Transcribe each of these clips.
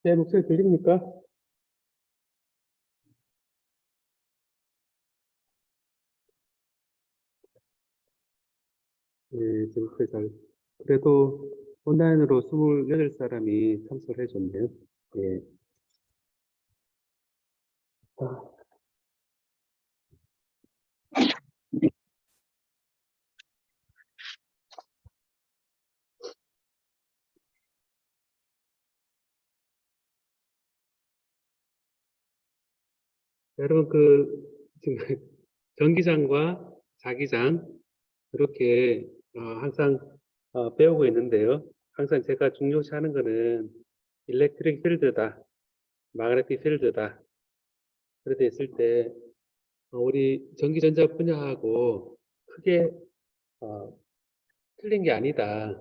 제 목소리 들립니까? 네, 제 목소리 잘. 그래도 온라인으로 28사람이 참석을 해줬네요. 예. 아, 여러분, 지금 전기장과 자기장, 그렇게, 항상, 배우고 있는데요. 항상 제가 중요시하는 거는 일렉트릭 필드다, 마그네틱 필드다. 그렇게 했을 때, 우리 전기전자 분야하고 크게, 어, 틀린 게 아니다.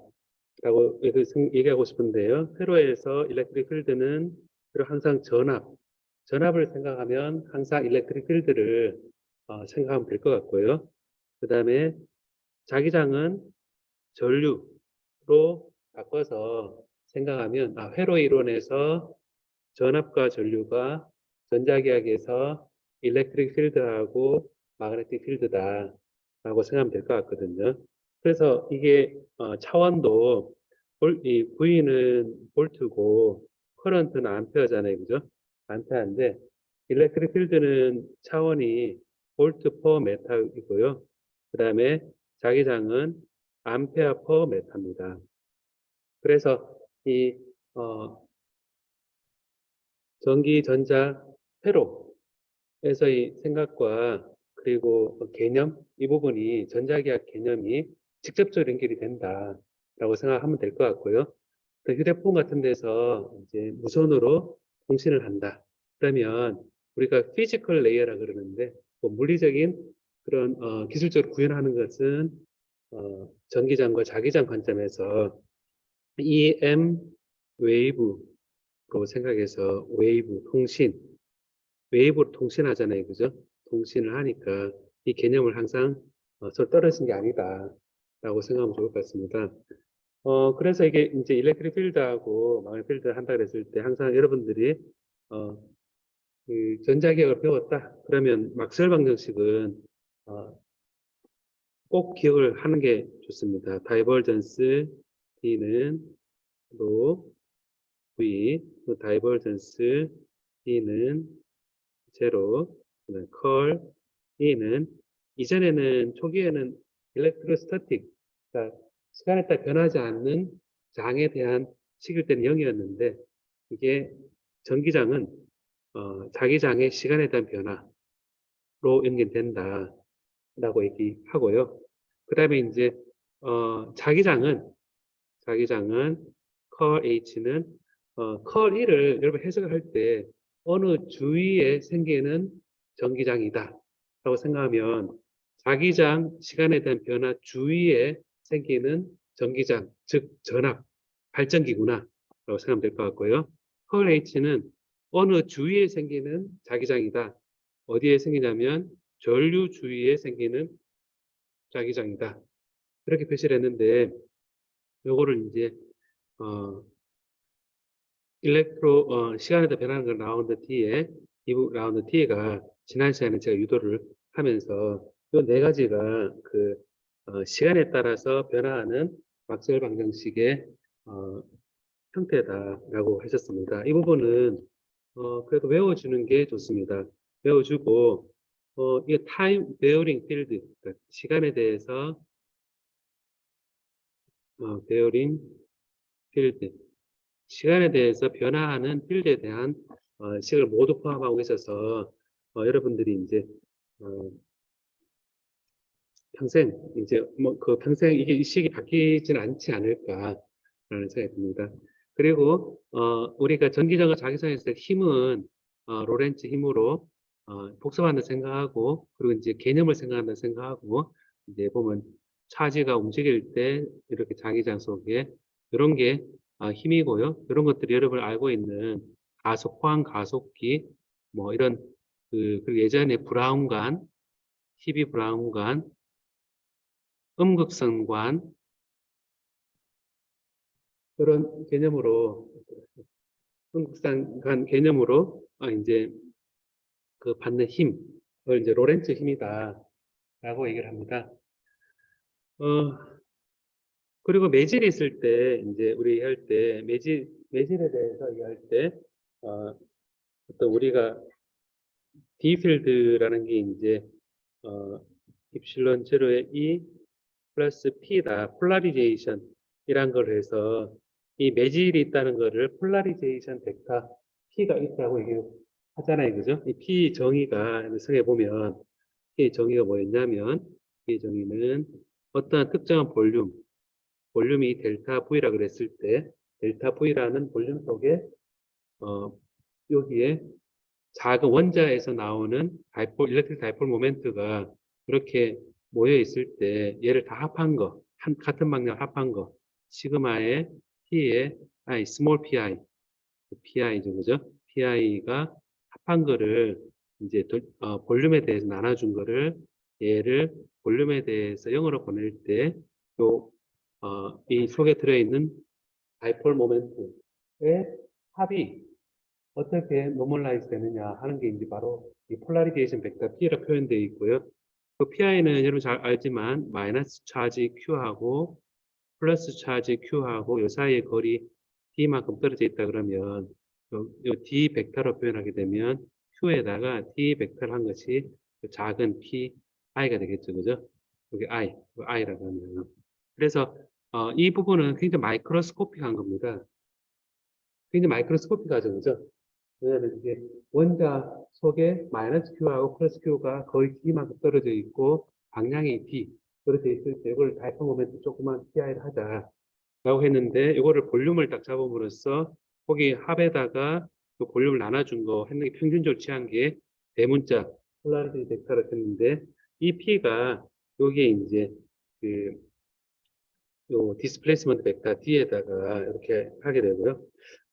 라고 얘기하고 싶은데요. 회로에서 일렉트릭 필드는 그리고 항상 전압을 생각하면 항상 일렉트릭 필드를 생각하면 될 것 같고요. 그 다음에 자기장은 전류로 바꿔서 생각하면 회로 이론에서 전압과 전류가 전자기학에서 일렉트릭 필드하고 마그네틱 필드다라고 생각하면 될 것 같거든요. 그래서 이게 차원도 이 V는 볼트고 커런트는 암페어잖아요, 그죠? 암페어인데 일렉트릭 필드는 차원이 볼트 퍼 메타이고요. 그 다음에 자기장은 암페어 퍼 메타입니다. 그래서 이 어, 전기, 전자, 회로에서의 생각과 그리고 개념, 이 부분이 전자기학 개념이 직접적으로 연결이 된다라고 생각하면 될 것 같고요. 또 휴대폰 같은 데서 이제 무선으로 통신을 한다. 그러면 우리가 피지컬 레이어라 그러는데 뭐 물리적인 그런 기술적으로 구현하는 것은 전기장과 자기장 관점에서 EM 웨이브로 생각해서 웨이브로 통신하잖아요. 그죠? 통신을 하니까 이 개념을 항상 서로 떨어진 게 아니다라고 생각하면 좋을 것 같습니다. 그래서 이게 이제 일렉트릭 필드하고 마그네틱 필드 한다 그랬을 때 항상 여러분들이 어, 그 전자기학을 배웠다. 그러면 막스웰 방정식은 어, 꼭 기억을 하는 게 좋습니다. 다이버전스 D는 로 V, 다이버전스 D는 제로, 컬 E는 이전에는 초기에는 일렉트로스타틱, 그러니까 시간에 따라 변하지 않는 장에 대한 식일 때는 0이었는데 이게 전기장은 자기장의 시간에 대한 변화로 연결된다라고 얘기하고요. 그 다음에 이제 자기장은 컬 H는 컬 E를 여러분 해석을 할 때 어느 주위에 생기는 전기장이다 라고 생각하면 자기장 시간에 대한 변화 주위에 생기는 전기장 즉 전압 발전기구나 라고 생각하면 될 것 같고요. 컬 H는 어느 주위에 생기는 자기장이다. 어디에 생기냐면 전류 주위에 생기는 자기장이다. 그렇게 표시를 했는데 요거를 이제 어, 시간에 따라 변하는 걸 라운드 T에, 이 라운드 T가 지난 시간에 제가 유도를 하면서 이 네 가지가 시간에 따라서 변화하는 막스웰 방정식의 어, 형태다라고 하셨습니다. 이 부분은 그래도 외워주는 게 좋습니다. 외워주고 이게 타임 베어링 필드, 그러니까 시간에 대해서 베어링 필드, 시간에 대해서 변화하는 필드에 대한 식을 모두 포함하고 있어서 여러분들이 이제 어, 평생 이제 뭐 그 평생 이게 이 식이 바뀌지는 않지 않을까라는 생각이 듭니다. 그리고 우리가 전기장과 자기장에서 힘은 로렌츠 힘으로 복잡한다 생각하고 그리고 이제 개념을 생각한다 생각하고 이제 보면 차지가 움직일 때 이렇게 자기장 속에 이런 게 힘이고요. 이런 것들이 여러분 알고 있는 포항 가속기 뭐 이런 그리고 예전에 브라운관, TV 브라운관, 음극성관 그런 개념으로 한국산 개념으로 이제 그 받는 힘, 그걸 이제 로렌츠 힘이다라고 얘기를 합니다. 그리고 매질이 있을 때 이제 우리 할 때 매질에 대해서 얘기할 때 어떤 우리가 D 필드라는 게 이제 입실론 제로의 E 플러스 P다. 폴라리제이션이란 걸 해서 이 매질이 있다는 거를 폴라리제이션 벡터 P가 있다고 얘기하잖아요. 그죠? 이 P 정의가 성에 보면 P 정의가 뭐였냐면 P 정의는 어떠한 특정한 볼륨이 델타 V라 그랬을 때 델타 V라는 볼륨 속에 여기에 작은 원자에서 나오는 일렉트릭 다이폴 모멘트가 이렇게 모여 있을 때 얘를 다 합한 거, 같은 방향 합한 거, 시그마의 P에 스몰 PI죠, 그죠? PI가 합한 거를 이제 볼륨에 대해서 나눠준 거를 얘를 볼륨에 대해서 0으로 보낼 때 이 속에 들어있는 다이폴 모멘트의 합이 어떻게 노멀라이즈 되느냐 하는 게 이제 바로 이 폴라리제이션 벡터 P라 표현되어 있고요. 그 PI는 여러분 잘 알지만 마이너스 차지 Q하고 플러스 차지 Q하고 요 사이의 거리 D만큼 떨어져 있다 그러면 요 D 벡터로 표현하게 되면 Q에다가 D 벡터를 한 것이 작은 P, I가 되겠죠. 그죠? 여기 I라고 하면. 그래서 이 부분은 굉장히 마이크로스코픽한 겁니다. 굉장히 마이크로스코픽하죠. 그죠? 왜냐하면 이게 원자 속에 마이너스 Q하고 플러스 Q가 거의 D만큼 떨어져 있고 방향이 D 떨어져 있을 때 이걸 다이폰 모멘트 조그만 PI를 하자라고 했는데 이거를 볼륨을 딱 잡음으로써 거기 합에다가 그 볼륨을 나눠준 거 했는 게 평균적으로 취한 게 대문자 폴라리티 벡터를 했는데 이 P가 여기에 이제 그 요 디스플레이스먼트 벡터 D에다가 이렇게 하게 되고요.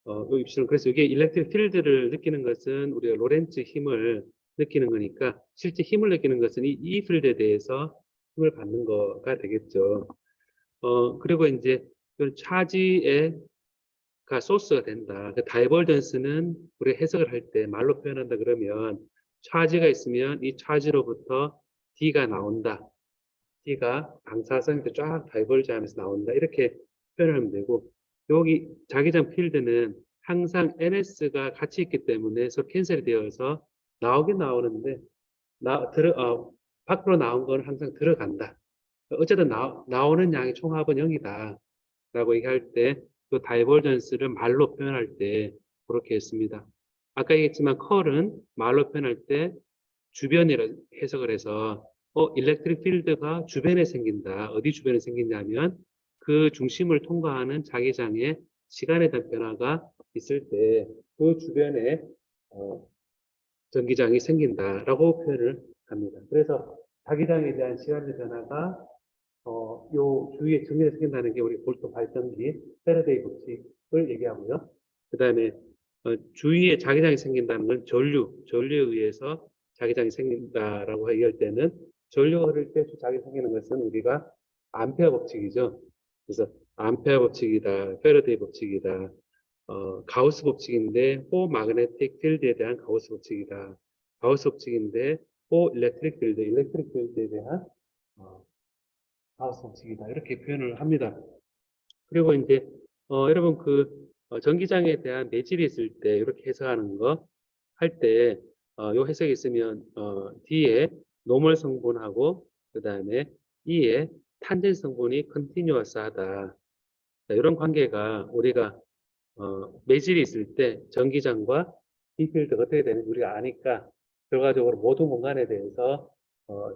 요 입실은 그래서 이게 일렉트릭 필드를 느끼는 것은 우리가 로렌츠 힘을 느끼는 거니까 실제 힘을 느끼는 것은 이 필드에 대해서 힘을 받는 거가 되겠죠. 그리고 이제 그 차지가 소스가 된다. 그 다이버전스는 우리가 해석을 할 때 말로 표현한다 그러면 차지가 있으면 이 차지로부터 D가 나온다. D가 방사선한테 쫙 다이버지 하면서 나온다. 이렇게 표현하면 되고, 여기 자기장 필드는 항상 NS가 같이 있기 때문에 서로 캔슬이 되어서 나오긴 나오는데, 밖으로 나온 건 항상 들어간다. 어쨌든 나오는 양의 총합은 0이다. 라고 얘기할 때, 그 다이버전스를 말로 표현할 때, 그렇게 했습니다. 아까 얘기했지만, 컬은 말로 표현할 때, 주변이라 해석을 해서 일렉트릭 필드가 주변에 생긴다. 어디 주변에 생기냐면 그 중심을 통과하는 자기장의 시간에 대한 변화가 있을 때 그 주변에 전기장이 생긴다라고 표현을 합니다. 그래서 자기장에 대한 시간의 변화가 요 주위에 정리가 생긴다는 게 우리 볼트 발전기 페라데이 법칙을 얘기하고요. 그 다음에 주위에 자기장이 생긴다는 건 전류에 의해서 자기장이 생긴다라고 얘기할 때는 전류가 흐를 때 자기장이 생기는 것은 우리가 암페어 법칙이죠. 그래서 암페어 법칙이다, 페라데이 법칙이다, 가우스 법칙인데 호마그네틱 필드에 대한 가우스 법칙이다. 가우스 법칙인데 호 일렉트릭 필드에 대한 어, 가우스 법칙이다. 이렇게 표현을 합니다. 그리고 이제 여러분 전기장에 대한 매질이 있을 때 이렇게 해석하는 거 할 때 요 해석이 있으면 D에 노멀 성분하고 그 다음에 E에 탄젠 성분이 컨티뉴어스하다. 이런 관계가 우리가 매질이 있을 때 전기장과 D필드가 어떻게 되는지 우리가 아니까 결과적으로 모든 공간에 대해서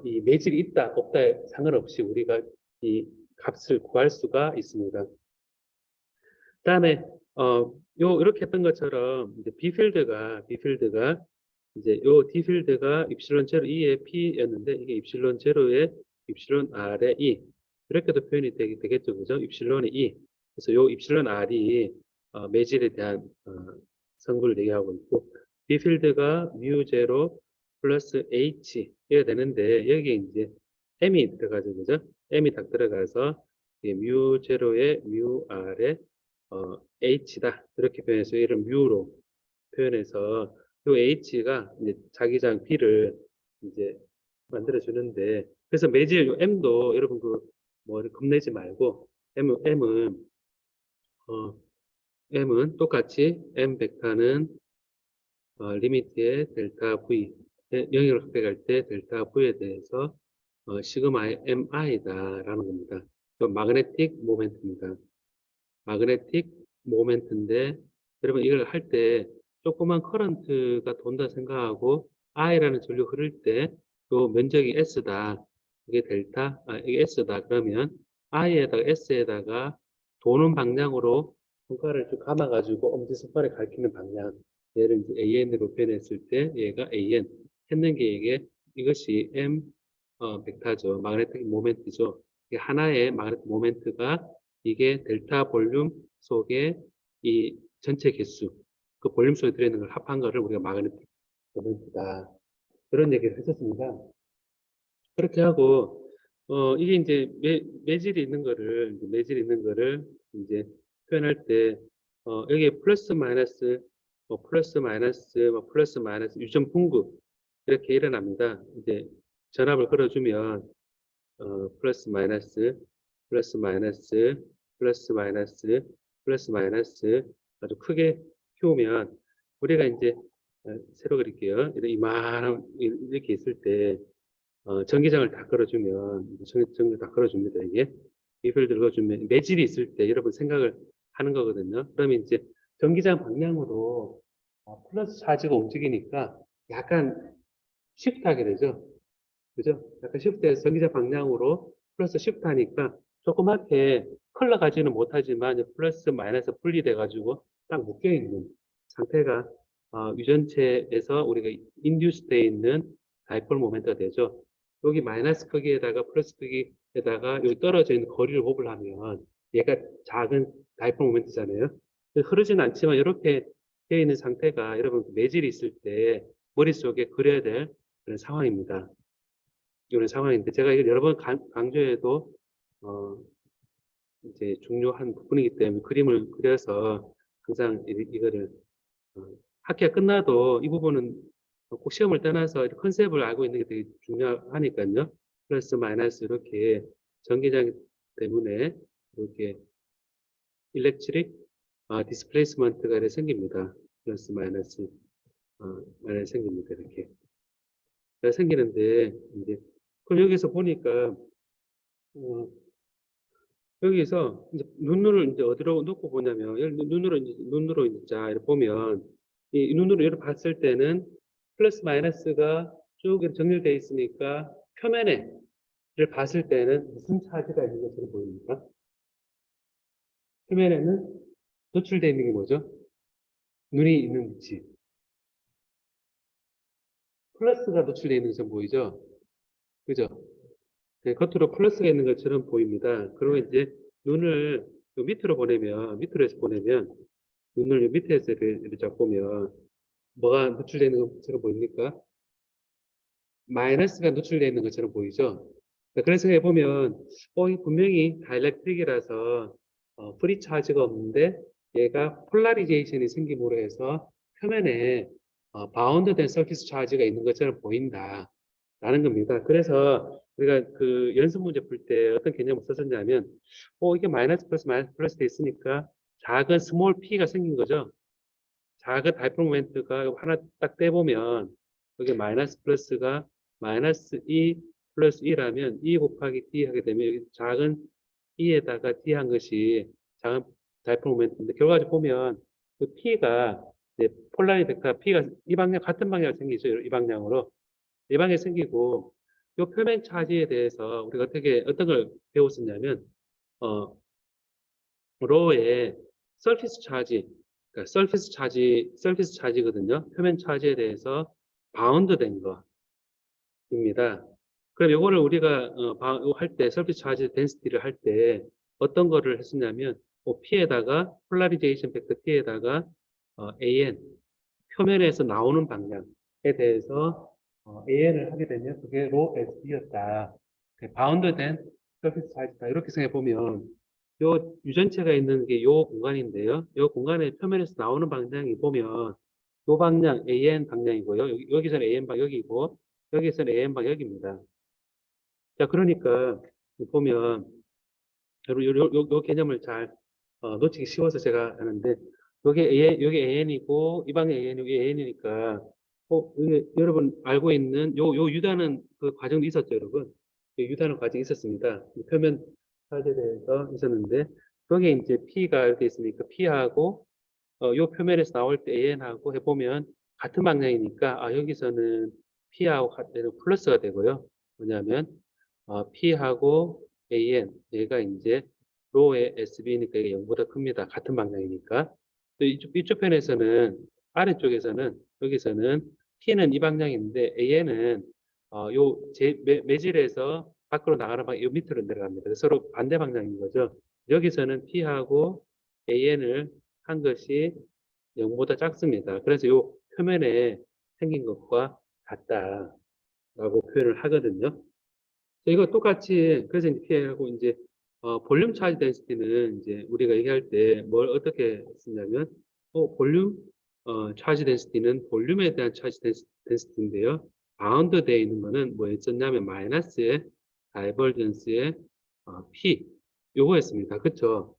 이 매질이 있다 없다에 상관없이 우리가 이 값을 구할 수가 있습니다. 그다음에 이렇게 했던 것처럼 이제 B필드가 이제 요 D필드가 입실론 제로 E의 P였는데 이게 입실론 제로의 입실론 R의 E 이렇게도 표현이 되겠죠, 그죠? 입실론의 E. 그래서 요 입실론 R이 매질에 대한 성분을 얘기하고 있고 B필드가 뮤 제로 플러스 H 이게 되는데 여기에 이제 M이 들어가죠, 그죠? M이 딱 들어가서 뮤 제로의 뮤 R의 H다. 이렇게 표현해서 얘를 뮤로 표현해서 요 H가 이제 자기장 B를 이제 만들어 주는데, 그래서 매질 요 M도 여러분 뭐 겁내지 말고 어, M은 똑같이 M 벡터는 리미트의 델타 V, 0으로 확대할 때 델타 V에 대해서 시그마 MI다라는 겁니다. 또 마그네틱 모멘트입니다. 마그네틱 모멘트인데, 여러분 이걸 할 때 조그만 커런트가 돈다 생각하고 I라는 전류 흐를 때 또 면적이 S다. 이게 이게 S다. 그러면 I에다가 S에다가 도는 방향으로 손가락을 쭉 감아가지고 엄지손가락을 가리키는 방향. 얘를 이제 AN으로 표현했을 때 얘가 AN 했는 게 이것이 M 벡터죠. 마그네틱 모멘트죠. 이게 하나의 마그네틱 모멘트가 이게 델타 볼륨 속에 이 전체 개수, 그 볼륨 속에 들어있는 걸 합한 거를 우리가 마그네틱 모멘트다. 그런 얘기를 했었습니다. 그렇게 하고, 이게 이제 매질이 있는 거를 이제 표현할 때, 여기에 플러스 마이너스, 플러스 마이너스 유전 분급 이렇게 일어납니다. 이제 전압을 걸어주면 플러스 마이너스, 플러스 마이너스, 플러스 마이너스, 플러스 마이너스 아주 크게 키우면 우리가 이제 새로 그릴게요. 이만한 이렇게 있을 때 전기장을 다 걸어주면 전기 다 걸어줍니다. 이게 이걸 들어주면 매질이 있을 때 여러분 생각을 하는 거거든요. 그러면 이제 전기장 방향으로 플러스 차지가 움직이니까 약간 시프트하게 되죠. 그죠? 약간 시프트해서 전기장 방향으로 플러스 시프트하니까 조그맣게 흘러가지는 못하지만 이제 플러스 마이너스 분리돼가지고 딱 묶여있는 상태가 유전체에서 우리가 인듀스되어 있는 다이폴 모멘트가 되죠. 여기 마이너스 크기에다가 플러스 크기에다가 여기 떨어져 있는 거리를 곱을 하면 얘가 작은 다이폴 모멘트잖아요. 흐르지는 않지만 이렇게 되어 있는 상태가 여러분 매질이 있을 때 머릿속에 그려야 될 그런 상황입니다. 이런 상황인데 제가 이걸 여러 번 강조해도 어, 이제 중요한 부분이기 때문에 그림을 그려서 항상 이거를 어, 학기가 끝나도 이 부분은 꼭 시험을 떠나서 컨셉을 알고 있는 게 되게 중요하니까요. 플러스 마이너스 이렇게 전기장 때문에 이렇게 일렉트릭 디스플레이스먼트가 이렇게 생깁니다. 플러스 마이너스 생깁니다. 이렇게 생기는데 이제 그럼 여기서 보니까 어, 여기서 이제 눈으로 이제 어디로 놓고 보냐면 여기 눈으로 이제 자 이렇게 보면 이 눈으로 이렇게 봤을 때는 플러스 마이너스가 쭉 이렇게 정렬되어 있으니까 표면에를 봤을 때는 무슨 차지가 있는 것으로 보입니까? 표면에는 노출되어 있는 게 뭐죠? 눈이 있는 위치. 플러스가 노출되어 있는 것처럼 보이죠? 그죠? 네, 겉으로 플러스가 있는 것처럼 보입니다. 그리고 이제 눈을 요 밑으로 해서 보내면 눈을 요 밑에서 이렇게 쫙 보면 뭐가 노출되어 있는 것처럼 보입니까? 마이너스가 노출되어 있는 것처럼 보이죠? 그래서 해보면 이 분명히 다이렉트릭이라서 프리 차지가 없는데 얘가 폴라리제이션이 생김으로 해서 표면에 바운드된 서피스 차지가 있는 것처럼 보인다 라는 겁니다. 그래서 우리가 그 연습 문제 풀 때 어떤 개념을 썼었냐면 이게 마이너스 플러스 돼 있으니까 작은 스몰 p가 생긴 거죠. 작은 다이폴 모멘트가 하나 딱 떼보면 여기 마이너스 플러스가 마이너스 2 플러스 2라면 2 곱하기 d 하게 되면 여기 작은 2에다가 d 한 것이 작은 다이폴 모멘트인데 결과적으로 보면 그 p가 이제 폴라리 벡터 p가 이 방향 같은 방향으로 생기죠. 이 방향으로 이 방향이 생기고 이 표면 차지에 대해서 우리가 어떤 걸 배웠었냐면 어 로의 서피스 차지, 그러니까 서피스 차지거든요. 표면 차지에 대해서 바운드 된 거입니다. 그럼 요거를 우리가 할 때, 서피스 차지 덴시티를 할 때 어떤 거를 했었냐면 P에다가 폴라리제이션 벡터 P에다가 AN 표면에서 나오는 방향에 대해서 AN을 하게 되면 그게 로 SD였다. 바운드된 서피스 차지다. 이렇게 생각해 보면 요 유전체가 있는 게 요 공간인데요. 요 공간의 표면에서 나오는 방향이 보면 요 방향 AN 방향이고요. 여기서는 AN 방역이고 여기서는 AN 방역입니다. 자, 그러니까 보면 여러분 요 개념을 잘 놓치기 쉬워서 제가 하는데 요게 AN이고 이 방향 AN, 여기 AN이니까 이게 여러분 알고 있는 요 유다는 그 과정도 있었죠, 여러분. 요 유다는 과정이 있었습니다. 표면 사진에 대해서 있었는데 여기 이제 P가 이렇게 있으니까 P하고 요 표면에서 나올 때 AN하고 해보면 같은 방향이니까 여기서는 P하고 플러스가 되고요. 뭐냐면 P하고 AN 얘가 이제 로의 SB니까 이게 0보다 큽니다. 같은 방향이니까. 또 이쪽 편에서는 아래쪽에서는 여기서는 P는 이 방향인데 AN은 매질에서 밖으로 나가는 방향 요 밑으로 내려갑니다. 그래서 서로 반대 방향인 거죠. 여기서는 P하고 AN을 한 것이 0보다 작습니다. 그래서 요 표면에 생긴 것과 같다라고 표현을 하거든요. 이거 똑같이 그래서 이제 P하고 이제 볼륨 차지 덴시티는 이제 우리가 얘기할 때 뭘 어떻게 쓰냐면 볼륨 차지 덴시티는 볼륨에 대한 차지 덴시티인데요. 바운드 되어 있는 거는 뭐였었냐면 마이너스의 다이버전스의 P 요거였습니다. 그쵸?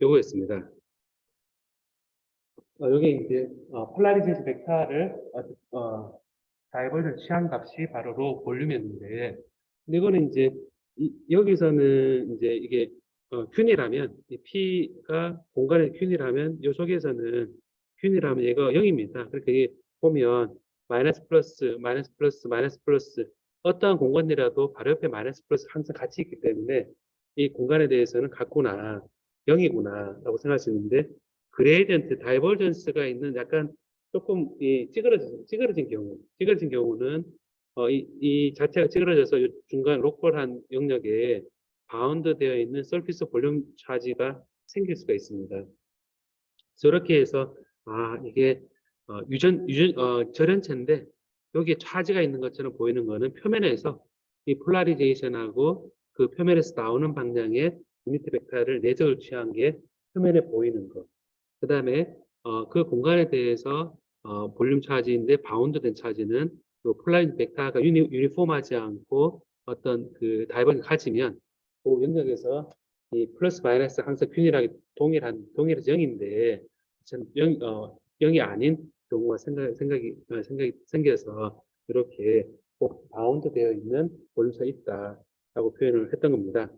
요거였습니다. 여기 이제 폴라리제이션 벡터를 다이버전 취한 값이 바로 로 볼륨이었는데 근데 이거는 이제 여기서는 이제 이게 균이라면 이 P가 공간의 균이라면 요 속에서는 균이라면 얘가 0입니다. 그러니까 이게 보면 마이너스 플러스 마이너스 플러스 마이너스 플러스 어떠한 공간이라도 바로 옆에 마이너스 플러스 항상 같이 있기 때문에 이 공간에 대해서는 같구나 0이구나 라고 생각할 수 있는데 그레이디언트 다이버전스가 있는 약간 조금 찌그러진 경우는 이 자체가 찌그러져서 중간 로컬한 영역에 바운드 되어 있는 서피스 볼륨 차지가 생길 수가 있습니다. 저렇게 해서 이게 절연체인데 여기에 차지가 있는 것처럼 보이는 거는 표면에서 이 폴라리제이션하고 그 표면에서 나오는 방향의 유니트 벡터를 내적을 취한 게 표면에 보이는 것. 그 다음에 그 공간에 대해서 볼륨 차지인데 바운드된 차지는 또 폴라리즈 벡터가 유니폼하지 않고 어떤 그 다이버전을 가지면 그 영역에서 이 플러스 마이너스 항상 균일하게 동일해서 0인데 0이 아닌 경우가 생각이 생겨서 이렇게 꼭 바운드 되어 있는 볼륨차가 있다라고 표현을 했던 겁니다.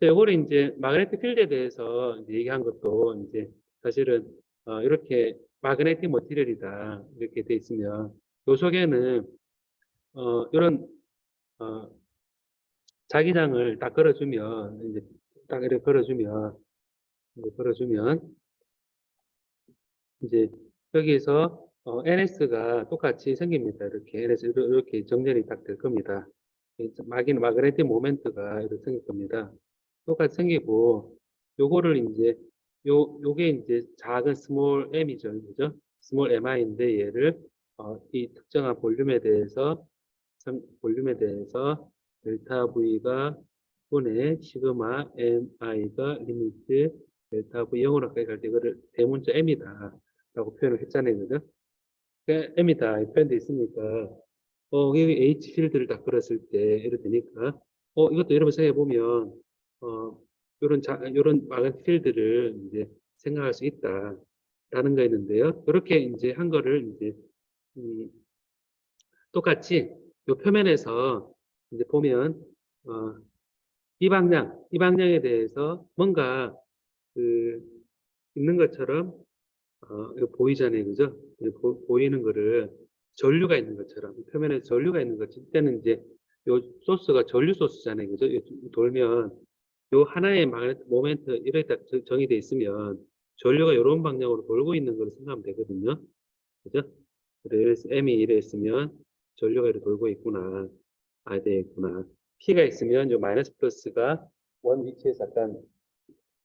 자, 요거를 이제 마그네틱 필드에 대해서 이제 얘기한 것도 이제 사실은 이렇게 마그네틱 머티리얼이다 이렇게 돼 있으면 요 속에는 이런 어, 자기장을 딱 걸어주면 이제 딱 이렇게 걸어주면 이제 여기에서 NS가 똑같이 생깁니다. 이렇게 NS 이렇게 정렬이 딱 될 겁니다. 마그네틱 모멘트가 이렇게 생길 겁니다. 똑같이 생기고 요거를 이제 요게 이제 작은 스몰 m이죠, 그죠? 스몰 mi인데 얘를 이 특정한 볼륨에 대해서 델타 v가 분의 시그마 mi가 리미트 델타 v 0으로까지 갈 때 이거를 대문자 m이다라고 표현을 했잖아요, 그죠? 그러니까 m이다 이 표현돼 있으니까 여기 H 필드를 딱 걸었을 때 이렇게 되니까 이것도 여러분 생각해 보면 요런 마그네틱 필드를 이제 생각할 수 있다라는 거였는데요. 이렇게 이제 한 거를 이제 음, 똑같이 요 표면에서 이제 보면 어, 이 방향에 대해서 뭔가 그 있는 것처럼 이거 보이잖아요, 그죠? 보이는 거를 전류가 있는 것처럼 표면에 전류가 있는 것처럼 이때는 이제 요 소스가 전류 소스잖아요, 그죠? 돌면 요 하나의 마그네틱 모멘트 이렇게 딱 정의돼 있으면 전류가 이런 방향으로 돌고 있는 걸 생각하면 되거든요, 그죠? 그래서 M이 이래 있으면 전류가 이렇게 돌고 있구나, 되어 있구나. P가 있으면 요 마이너스 플러스가 원 위치에서 약간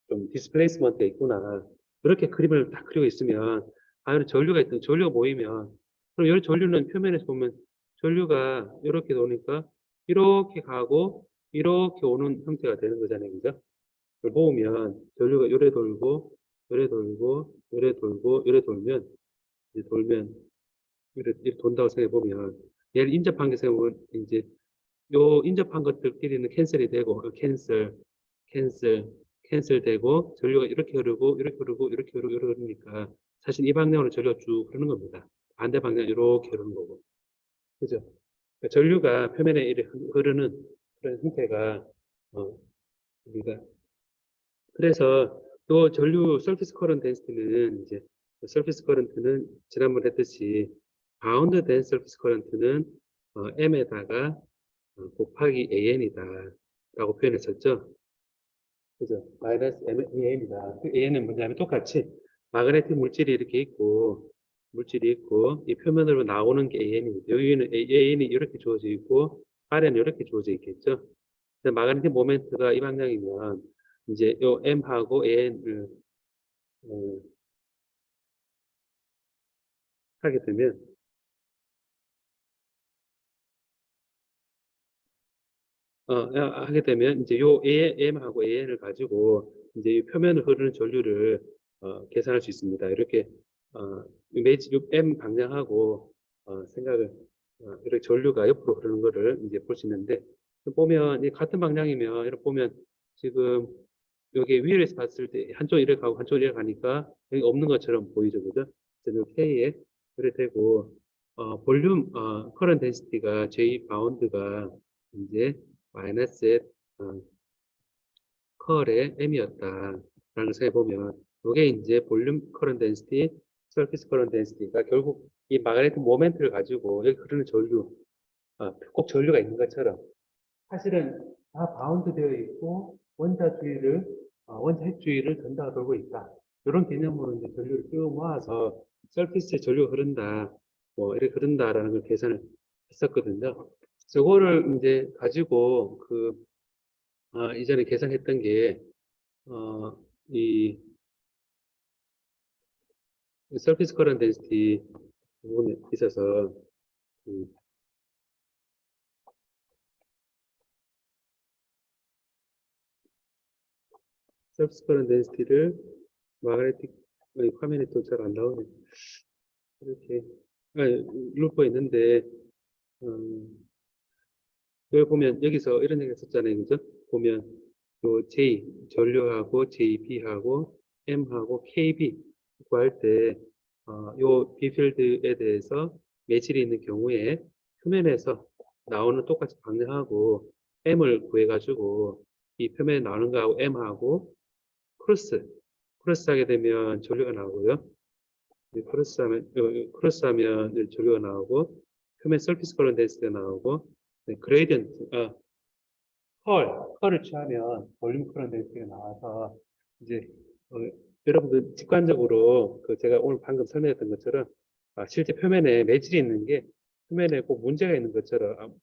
좀 디스플레이스먼트가 있구나. 이렇게 그림을 딱 그리고 있으면 이런 전류가 모이면 그럼 이 전류는 표면에서 보면 전류가 이렇게 도니까 이렇게 가고 이렇게 오는 형태가 되는 거잖아요, 그죠? 그걸 모으면 전류가 요래 돌고 요래 돌고 요래 돌고 요래 돌면 이제 돌면 이렇게 돈다고 생각해 보면 얘를 인접한 게 생각하면 이제 요 인접한 것들끼리는 캔슬이 되고 캔슬 캔슬되고 전류가 이렇게 흐르고 이렇게 흐르고 이렇게 흐르고 이렇게 흐르니까 사실 이 방향으로 전류가 쭉 흐르는 겁니다. 반대 방향 이렇게 흐르는 거고 그죠? 그러니까 전류가 표면에 이렇게 흐르는 그런 형태가 우리가 그래서 또 전류 서피스 커런트 덴시티는 이제 서피스 커런트는 지난번에 했듯이 바운드 된 서피스 커런트는 m에다가 곱하기 an이다 라고 표현했었죠. 그죠? 마이너스 am이다. 그 an은 뭐냐면 똑같이 마그네틱 물질이 있고 이 표면으로 나오는 게 an입니다. 여기는 an이 이렇게 주어져 있고 아래는 이렇게 주어져 있겠죠. 근데 마그네틱 모멘트가 이 방향이면 이제 요 m하고 an을 하게 되면 하게 되면 이제 요 m하고 an을 가지고 이제 이 표면을 흐르는 전류를 계산할 수 있습니다. 이렇게 요 m 방향하고 생각을 이렇게 전류가 옆으로 흐르는 거를 이제 볼 수 있는데 보면 이 같은 방향이면 이렇게 보면 지금 여기 위에서 봤을 때 한쪽 이렇게 가고 한쪽 이렇게 가니까 여기 없는 것처럼 보이죠, 그죠? 그래서 요 K에 그래 되고 볼륨 커런트 덴시티가 J 바운드가 이제 마이너스 컬의 M이었다라는 걸 생각해보면 이게 이제 볼륨 커런트 덴시티, 서피스 커런트 덴시티가 결국 이 마그네틱 모멘트를 가지고 여기 흐르는 전류, 꼭 전류가 있는 것처럼 사실은 다 바운드 되어 있고 원자 핵 주위를 전다가 돌고 있다. 이런 개념으로 이제 전류를 끼워 모아서 서피스에 전류가 흐른다, 뭐 이렇게 흐른다라는 걸 계산을 했었거든요. 저거를 이제 가지고 이전에 계산했던 게 어, 이 서피스 커런트 덴시티 부분에 있어서 그 서피스 커런트 덴시티를 마그네틱 화면에 또 잘 안 나오네. 이렇게 루퍼 있는데 여기 보면 여기서 이런 얘기 했었잖아요, 그죠? 보면 요 J 전류하고 JB하고 M하고 KB 구할 때 요 B필드에 대해서 매질이 있는 경우에 표면에서 나오는 똑같이 방향하고 M을 구해가지고 이 표면에 나오는 거하고 M하고 크로스 하게 되면 전류가 나오고요. 크로스하면 전류가 나오고 표면 서피스 커런트 덴시티가 나오고 그레이디언트 컬을 취하면 볼륨 커런트 덴시티가 나와서 이제 어, 여러분들 직관적으로 제가 오늘 방금 설명했던 것처럼 실제 표면에 매질이 있는 게 표면에 꼭 문제가 있는 것처럼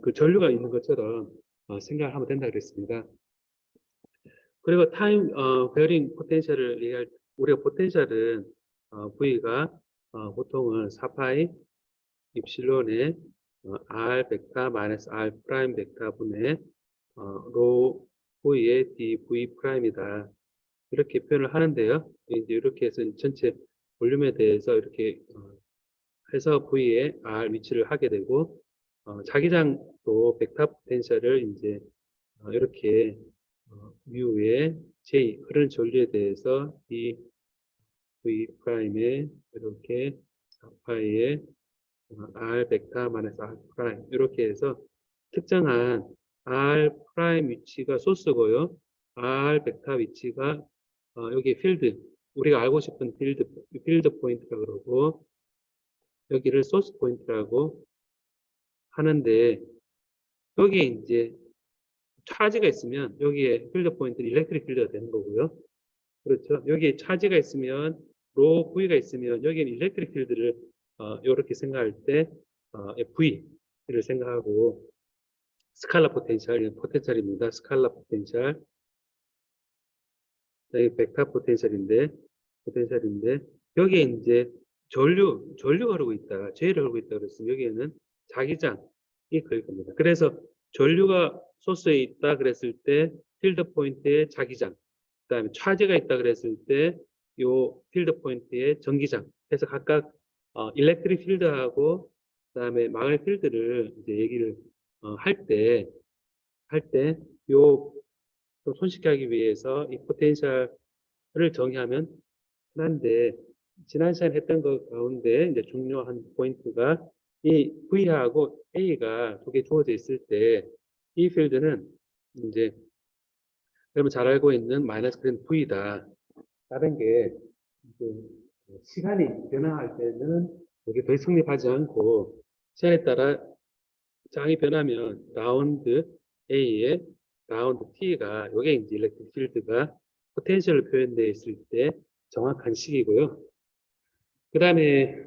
그 전류가 있는 것처럼 생각을 하면 된다 그랬습니다. 그리고 타임 베어링 포텐셜을 얘기할 우리가 포텐셜은 V가 보통은 4파이 입실론의 R 벡터 마이너스 R 프라임 벡터 분의 로 V의 dV 프라임이다. 이렇게 표현을 하는데요. 이제 이렇게 해서 전체 볼륨에 대해서 이렇게 해서 V의 R 위치를 하게 되고 자기장도 벡터 포텐셜을 이제 이렇게 뮤의 J 흐르는 전류에 대해서 이 V 프라임에 이렇게 4파이의 R 벡터 마이너스 R 프라임 이렇게 해서 특정한 R 프라임 위치가 소스고요. R 벡터 위치가 여기 필드 우리가 알고 싶은 필드 포인트라고 그러고 여기를 소스 포인트라고 하는데 여기에 이제 차지가 있으면 여기에 필드 포인트는 일렉트릭 필드가 되는 거고요. 그렇죠. 여기에 차지가 있으면 로 V가 있으면 여기는 일렉트릭 필드를 이렇게 생각할 때 V를 생각하고 스칼라 포텐셜입니다. 스칼라 포텐셜 여기 벡터 포텐셜인데 여기에 이제 전류가 흐르고 있다. J를 흐르고 있다 그랬으면 여기에는 자기장이 걸릴 겁니다. 그래서 전류가 소스에 있다 그랬을 때 필드 포인트의 자기장 그다음에 차지가 있다 그랬을 때 요 필드 포인트의 전기장 해서 각각 일렉트릭 필드하고 그다음에 마그넷 필드를 이제 얘기를 요 좀 손쉽게 하기 위해서 이 포텐셜을 정의하면 한데 지난 시간에 했던 것 가운데 이제 중요한 포인트가 이 V하고 A가 두 개 주어져 있을 때 이 필드는 이제 여러분 잘 알고 있는 마이너스 그램 V다. 다른 게 이제 시간이 변화할 때는 이게 더 성립하지 않고 시간에 따라 장이 변하면 라운드 A에 라운드 T가 이게 이제 일렉트릭 필드가 포텐셜로 표현되어 있을 때 정확한 식이고요. 그 다음에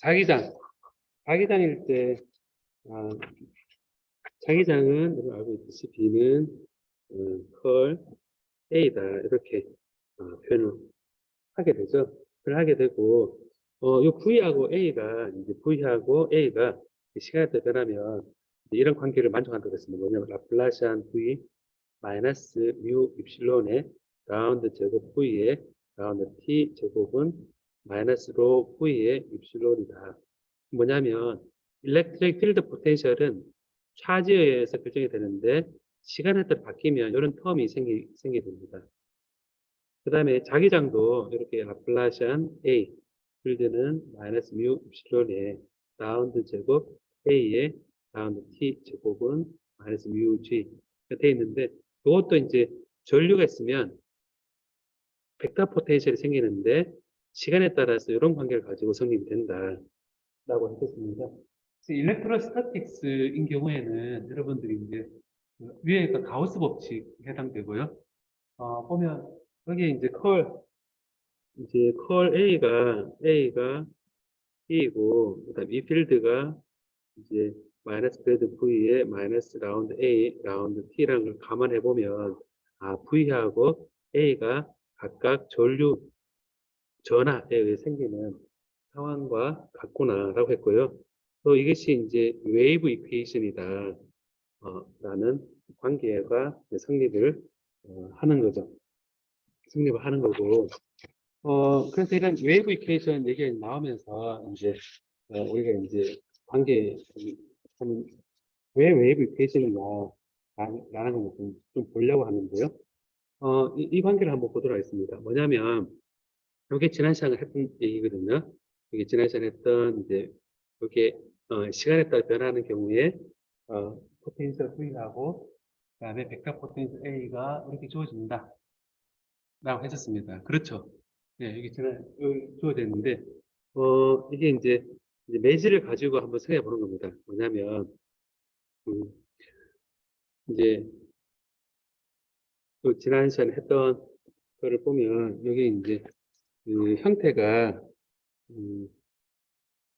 자기장. 자기장일 때 자기장은 여러분 알고 있듯이 B는 컬 A다 이렇게 표현을 하게 되죠. 그걸 하게 되고 요 V하고 A가 이제 V하고 A가 시간에 따라 변하면 이런 관계를 만족한다고 했습니다. 뭐냐면 라플라시안 V 마이너스 뮤 입실론의 라운드 제곱 V의 라운드 T 제곱은 마이너스 로 V의 입실론이다. 뭐냐면 일렉트릭 필드 포텐셜은 차지에 의해서 결정이 되는데 시간에 따라 바뀌면 이런 텀이 생기게 됩니다. 그 다음에 자기장도 이렇게 라플라시안 A 필드는 마이너스 뮤 입실론의 라운드 제곱 A의 라운드 T 제곱은 마이너스 뮤 G 되어 있는데 이것도 이제 전류가 있으면 벡터 포텐셜이 생기는데 시간에 따라서 이런 관계를 가지고 성립이 된다라고 했습니다. 일렉트로스타틱스인 경우에는 여러분들이 이제 위에가 가우스 법칙 해당되고요. 보면 여기 이제 컬 A가 B이고 그다음 이 필드가 이제 마이너스 그레이드 V에 마이너스 라운드 A 라운드 T라는 걸 감안해 보면 V하고 A가 각각 전류 전하에 의해 생기는 상황과 같구나라고 했고요. 또 이것이 이제 웨이브 이퀘이션이다 라는 관계가 성립을 하는 거죠. 성립을 하는 거고 그래서 이런 웨이브 이퀘이션 얘기가 나오면서 이제 우리가 이제 관계 왜 웨이브 이퀘이션이냐 라는 걸 좀 보려고 하는데요. 이 관계를 한번 보도록 하겠습니다. 뭐냐면 이게 지난 시간에 했던 얘기거든요. 이게 지난 시간에 했던 이제 이게 시간에 따라 변하는 경우에 포텐셜 V하고 그다음에 벡터 포텐셜 A가 이렇게 주어진다 라고 했었습니다. 그렇죠. 네, 이게 여기 주어졌는데 이게 이제 매질을 가지고 한번 생각해 보는 겁니다. 뭐냐면 음, 이제 또 지난 시간에 했던 거를 보면 여기 이제 그 형태가 음,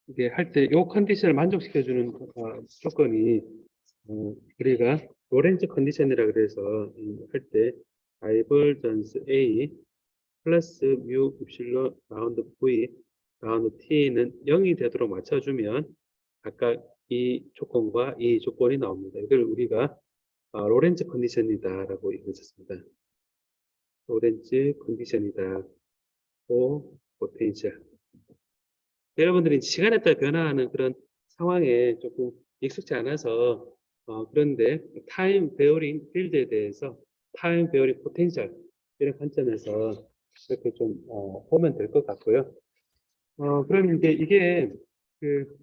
이게 할 때 요 컨디션을 만족시켜주는 조건이 우리가 로렌츠 컨디션이라 그래서 할 때 다이버전스 A 플러스 뮤 입실론 라운드 V 라운드 T는 0이 되도록 맞춰주면 각각 이 조건과 이 조건이 나옵니다. 이걸 우리가 로렌츠 컨디션이다라고 읽었습니다. 로렌츠 컨디션이다. 오 포텐셜. 여러분들이 시간에 따라 변화하는 그런 상황에 조금 익숙지 않아서 그런데 타임 베어링 필드에 대해서 타임 베어링 포텐셜 이런 관점에서 이렇게 좀 보면 될 것 같고요. 그럼 이게 그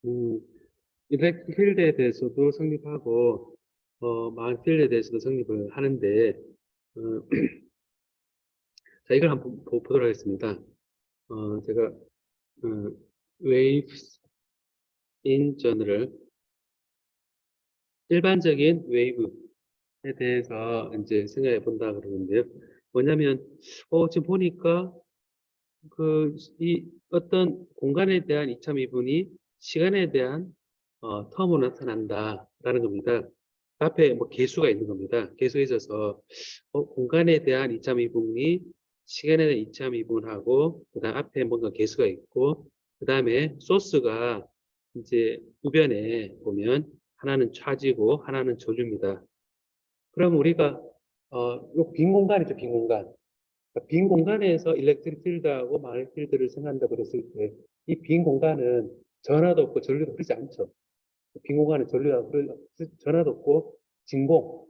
음, 일렉트릭 필드에 대해서도 성립하고 마그 필드에 대해서도 성립을 하는데 어, 자 이걸 한번 보도록 하겠습니다. 제가 waves in general 일반적인 웨이브에 대해서 이제 생각해 본다 그러는데요. 뭐냐면, 지금 보니까 이 어떤 공간에 대한 이차 미분이 시간에 대한 텀으로 나타난다라는 겁니다. 앞에 뭐 개수가 있는 겁니다. 개수에 있어서 공간에 대한 이차 미분이 시간에 대한 이차 미분하고 그다음 앞에 뭔가 개수가 있고 그다음에 소스가 이제 우변에 보면 하나는 차지고 하나는 저주입니다. 그럼 우리가 요 빈 공간이죠, 빈 공간. 그러니까 빈 공간에서 일렉트릭 필드하고 마그네틱 필드를 생각한다 그랬을 때 이 빈 공간은 전하도 없고 전류도 흐르지 않죠. 빈 공간은 전하도 없고 진공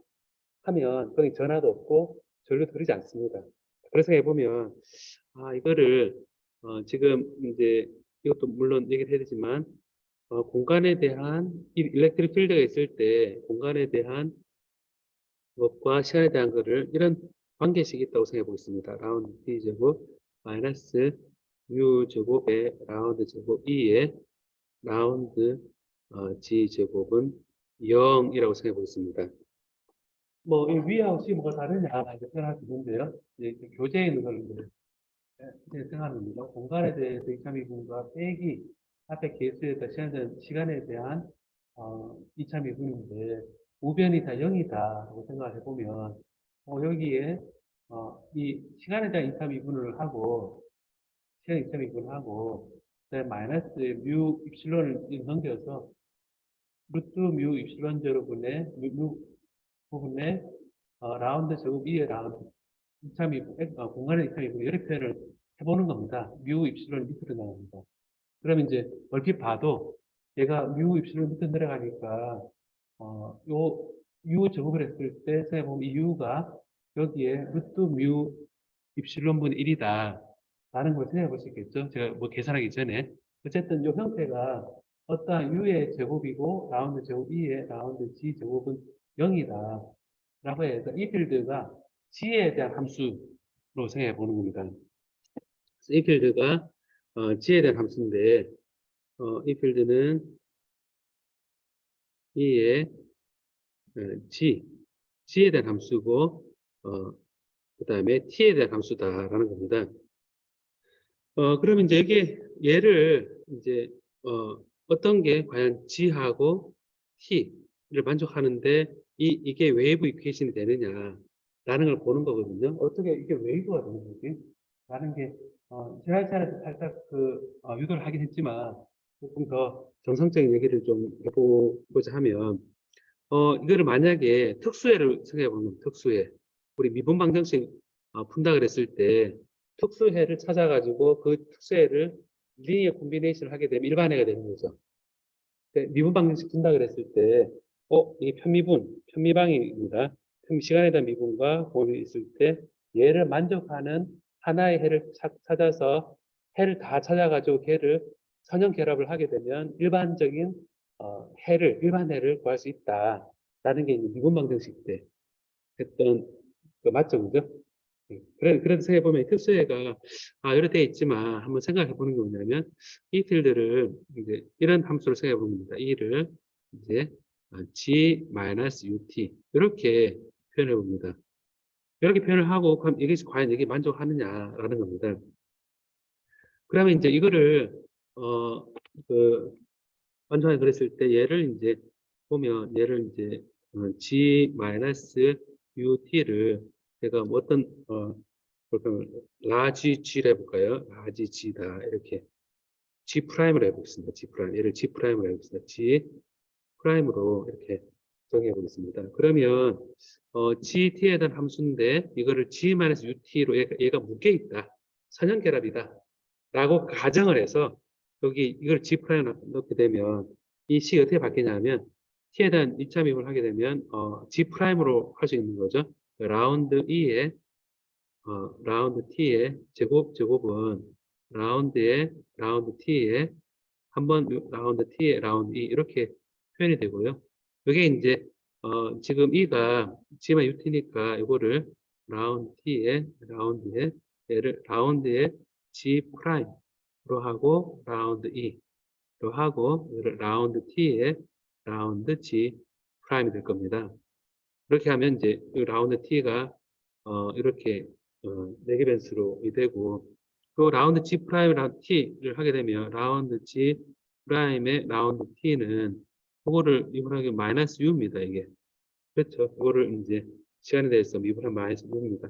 하면 거기 전하도 없고 전류도 흐르지 않습니다. 그래서 해보면 이거를 지금 이제 이것도 물론 얘기를 해야 되지만 공간에 대한 일렉트릭 필드가 있을 때 공간에 대한 것과 시간에 대한 거를 이런 관계식이 있다고 생각해 보겠습니다. 라운드 t 제곱 마이너스 u 제곱의 라운드 제곱 2의 라운드 g 제곱은 0이라고 생각해 보겠습니다. 뭐, 이 위하고 C 뭐가 다르냐, 이렇게 생각할 수 있는데요. 이제 교재에 있는 걸 이제 생각합니다. 공간에 대해서 이차미분과 빼기, 앞에 개수에 대한 시간에 대한, 이차미분인데, 우변이 다 0이다, 라고 생각을 해보면, 여기에, 이 시간에 대한 이차미분을 하고, 시간 이차미분을 하고, 그다음에 마이너스 뮤 입실론을 넘겨서, 루트 뮤 입실론 제로분의 뮤 부분에 라운드 제곱 2의 라운드 2차미분, 공간의 2차미분 이렇게 표현을 해보는 겁니다. 뮤 입실론 밑으로 나옵니다. 그러면 이제 얼핏 봐도 얘가 뮤 입실론 밑으로 내려가니까 요 U 제곱을 했을 때 생각해보면 이 U가 여기에 루트 뮤 입실론 분의 1이다 라는 걸 생각해 볼 수 있겠죠. 제가 뭐 계산하기 전에 어쨌든 이 형태가 어떠한 U의 제곱이고 라운드 제곱 2의 라운드 G 제곱은 0이다 라고 해서 이 필드가 G에 대한 함수로 생각해 보는 겁니다. 이 필드가 G에 대한 함수인데 이 필드는 E의 G에 대한 함수고 그 다음에 T에 대한 함수다라는 겁니다. 그러면 이제 이게 얘를 이제 어떤 게 과연 G하고 T를 만족하는데 이게 웨이브 이퀘이션이 되느냐라는 걸 보는 거거든요. 어떻게 이게 웨이브가 되는 거지? 라는 게 지난 시간에도 살짝 유도를 하긴 했지만 조금 더 정상적인 얘기를 좀 해보고자 하면 이거를 만약에 특수해를 생각해 보면 특수해 우리 미분 방정식 푼다 그랬을 때 특수해를 찾아가지고 그 특수해를 리니어 콤비네이션을 하게 되면 일반해가 되는 거죠. 미분 방정식 푼다 그랬을 때, 이게 편미방입니다. 시간에 대한 미분과 곱이 있을 때 얘를 만족하는 하나의 해를 찾아서 해를 다 찾아가지고 걔를 선형 결합을 하게 되면 일반적인 일반 해를 구할 수 있다라는 게 미분 방정식 때 했던 그 맞죠, 그죠? 그래도 생각해보면 특수해가 여러 돼 있지만 한번 생각해 보는 게 뭐냐면 이 필드를 이제 이런 함수로 생각해 봅니다. 이를 이제 G-UT 이렇게 표현해 봅니다. 이렇게 표현을 하고 그럼 이것이 과연 여기 만족하느냐라는 겁니다. 그러면 이제 이거를 그 완전하게 그랬을 때 얘를 이제 보면 얘를 이제 G-UT를 제가 뭐 어떤 그러면 라지 G를 해볼까요? 라지 G다 이렇게 G 프라임으로 해보겠습니다. G 프라임 얘를 G 프라임으로 해보겠습니다. G 프라임으로 이렇게 정해 보겠습니다. 그러면 GT에 대한 함수인데 이거를 G-UT로 얘가 묶여 있다. 선형 결합이다. 라고 가정을 해서 여기 이걸 G 프라임 넣게 되면 이 식이 어떻게 바뀌냐면 T에 대한 2차 미분을 하게 되면 G 프라임으로 할 수 있는 거죠. 라운드 E에 라운드 T의 제곱은 라운드 T의 한번 라운드 T의 라운드 E 이렇게 표현이 되고요. 이게 이제 지금 E가 G만 UT니까 이거를 라운드 T의 라운드에 얘를 라운드의 G 프라임으로 하고 라운드 E로 하고 라운드 T의 라운드 G 프라임이 될 겁니다. 그렇게 하면 이제 이 라운드 T가 이렇게 4개 변수로 되고 그 라운드 G 프라임 라운드 T를 하게 되면 라운드 G 프라임의 라운드 T는 그거를 미분하게 마이너스 U입니다. 이게 그렇죠. 그거를 이제 시간에 대해서 미분하면 마이너스 U입니다.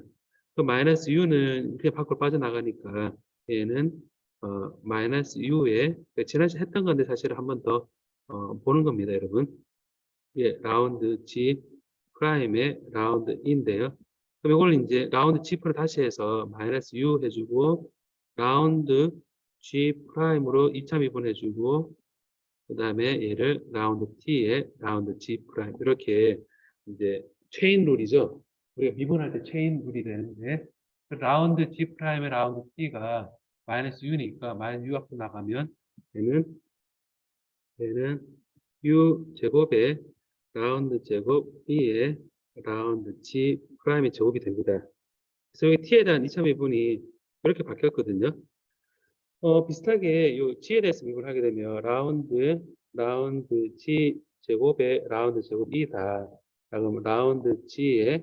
그 마이너스 U는 그냥 밖으로 빠져나가니까 얘는 마이너스 U에 지난주에 했던 건데 사실 한 번 더 보는 겁니다, 여러분. 예, 라운드 G 프라임의 라운드 E인데요. 그럼 이걸 이제 라운드 G'로 다시 해서 마이너스 U 해주고, 라운드 G 프라임으로 이차 미분해주고, 그 다음에 얘를 라운드 T에 라운드 G 프라임. 이렇게 이제 체인 룰이죠. 우리가 미분할 때 체인 룰이 되는데, 그 라운드 G 프라임의 라운드 T가 마이너스 U니까 마이너스 U 앞으로 나가면 얘는 U 제곱에 라운드 제곱 B에 라운드 G 프라임의 제곱이 됩니다. 그래서 여기 T에 대한 2차 미분이 이렇게 바뀌었거든요. 비슷하게 요 G에 대해서 미분을 하게 되면 라운드 G 제곱에 라운드 제곱 2다. 그럼 라운드 G에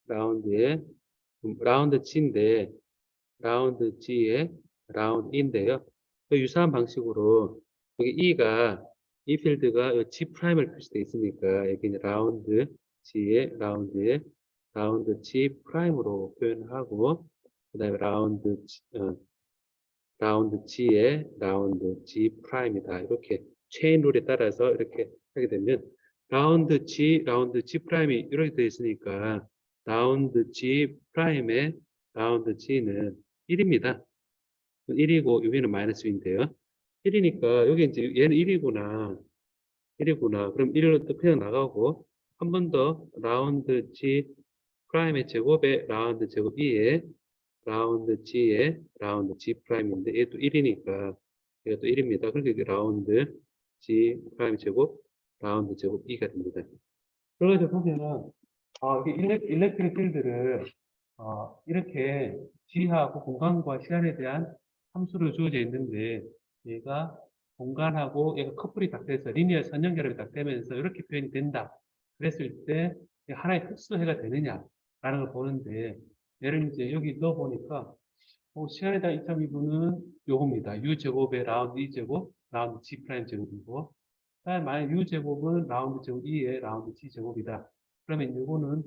라운드 G인데 라운드 G에 라운드 E인데요. 유사한 방식으로 여기 이 필드가 G 프라임을 표시되어 있으니까 여기 이제 라운드에 라운드 G 프라임으로 표현하고 그다음에 라운드 G에 라운드 G 프라임이다. 이렇게 체인 룰에 따라서 이렇게 하게 되면 라운드 G 프라임이 이렇게 되어 있으니까 라운드 G 프라임의 라운드 G는 1입니다. 1이고 여기는 마이너스 1인데요. 1이니까 여기 이제 얘는 1이구나. 그럼 1로 또 그냥 나가고 한 번 더 라운드 G 프라임의 제곱에 라운드 제곱 2에 라운드 G에 라운드 G 프라임인데 얘도 1이니까 얘가 또 1입니다. 그러니까 이게 라운드 G 프라임 제곱 라운드 제곱 2가 됩니다. 그래가지고 보면은 일렉트릭 필드를 이렇게 G하고 공간과 시간에 대한 함수로 주어져 있는데 얘가 공간하고 얘가 커플이 딱 돼서 리니어 선연결합이 딱 되면서 이렇게 표현이 된다. 그랬을 때 하나의 흡수해가 되느냐라는 걸 보는데 얘를 이제 여기 넣어 보니까 시간에 대한 2.2분은 요겁니다. U 제곱의 라운드 2제곱 라운드 G 프라임 제곱이고 그다음에 만약 U 제곱은 라운드 제곱 2의 라운드 G 제곱이다. 그러면 요거는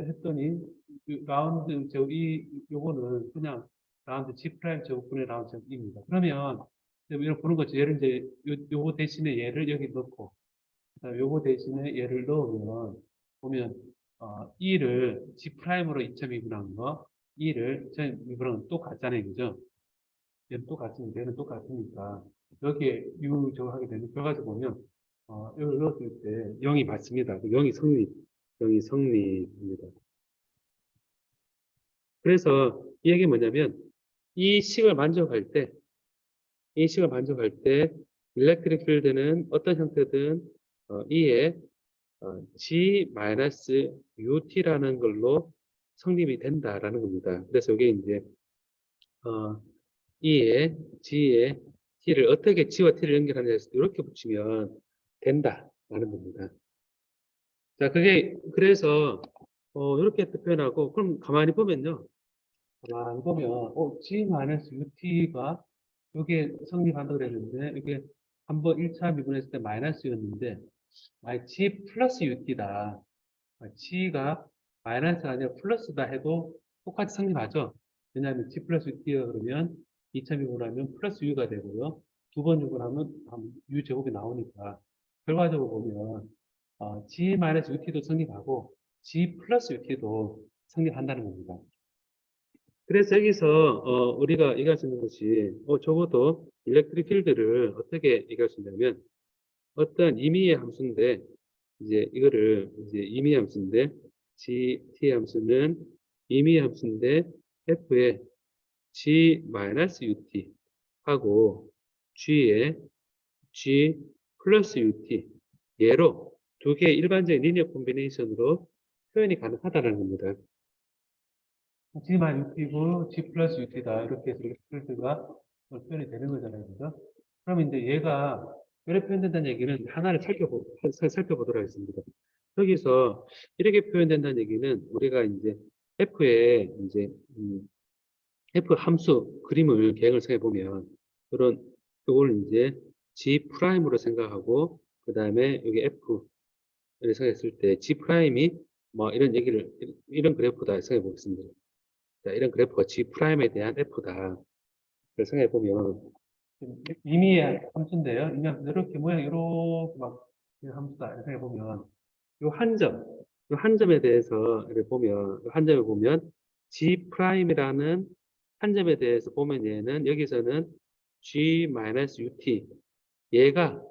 했더니 라운드 제곱 2 요거는 그냥 라운드 G 프라임 제곱분의 라운드 제곱 2입니다. 그러면 이렇게 보는 거죠. 얘를 이제 요거 대신에 얘를 여기 넣고 그다음에 요거 대신에 얘를 넣으면 보면 2를 G 프라임으로 2.2분한 거 2를 2.2분한 건 똑같잖아요. 그죠? 얘는 똑같으니까 얘는 똑같으니까 여기에 U 저거 하게 되면 결과적 보면 이걸 넣었을 때 0이 맞습니다. 0이 성립입니다. 그래서 이 얘기 뭐냐면 이 식을 만족할 때 일렉트릭 필드는 어떤 형태든 E에 G-UT라는 걸로 성립이 된다라는 겁니다. 그래서 이게 이제 E에 G에 T를 어떻게 G와 T를 연결하느냐 해서 이렇게 붙이면 된다라는 겁니다. 자, 그래서 이렇게 표현하고 그럼 가만히 보면요. G-UT가 이게 성립한다고 그랬는데 이게 한번 1차 미분했을 때 마이너스였는데 G 플러스 UT다. G가 마이너스가 아니라 플러스다 해도 똑같이 성립하죠. 왜냐하면 G 플러스 U가 그러면 2차 미분하면 플러스 U가 되고요. 두 번 미분하면 U 제곱이 나오니까 결과적으로 보면 G 마이너스 UT도 성립하고 G 플러스 UT도 성립한다는 겁니다. 그래서 여기서 우리가 얘기할 수 있는 것이 적어도 일렉트릭 필드를 어떻게 얘기할 수 있냐면 어떤 임의의 함수인데 이제 이거를 이제 임의의 함수인데 T 함수는 임의의 함수인데 F에 G-UT 하고 G에 G 플러스 UT 얘로 두 개의 일반적인 리니어 콤비네이션으로 표현이 가능하다는 겁니다. G-UT고 G 플러스 UT다 이렇게 해서 필드가 표현이 되는 거잖아요. 그죠? 그럼 이제 얘가 이렇게 표현된다는 얘기는 하나를 살펴보도록 하겠습니다. 여기서 이렇게 표현된다는 얘기는 우리가 이제 F의 이제 F 함수 그림을 계획을 세워 보면 이걸 이제 G 프라임으로 생각하고 그 다음에 여기 F를 생각했을 때 G 프라임이 뭐 이런 그래프다 생각해 보겠습니다. 자, 이런 그래프가 G 프라임에 대한 F다. 그걸 생각해 보면 임의의 함수인데요. 이렇게 모양 이렇게 막 함수다 생각해 보면 요 한 점, 한 점에 대해서 이렇게 보면, 한 점에 보면 G 프라임이라는 한 점에 대해서 보면 얘는 여기서는 G-UT 얘가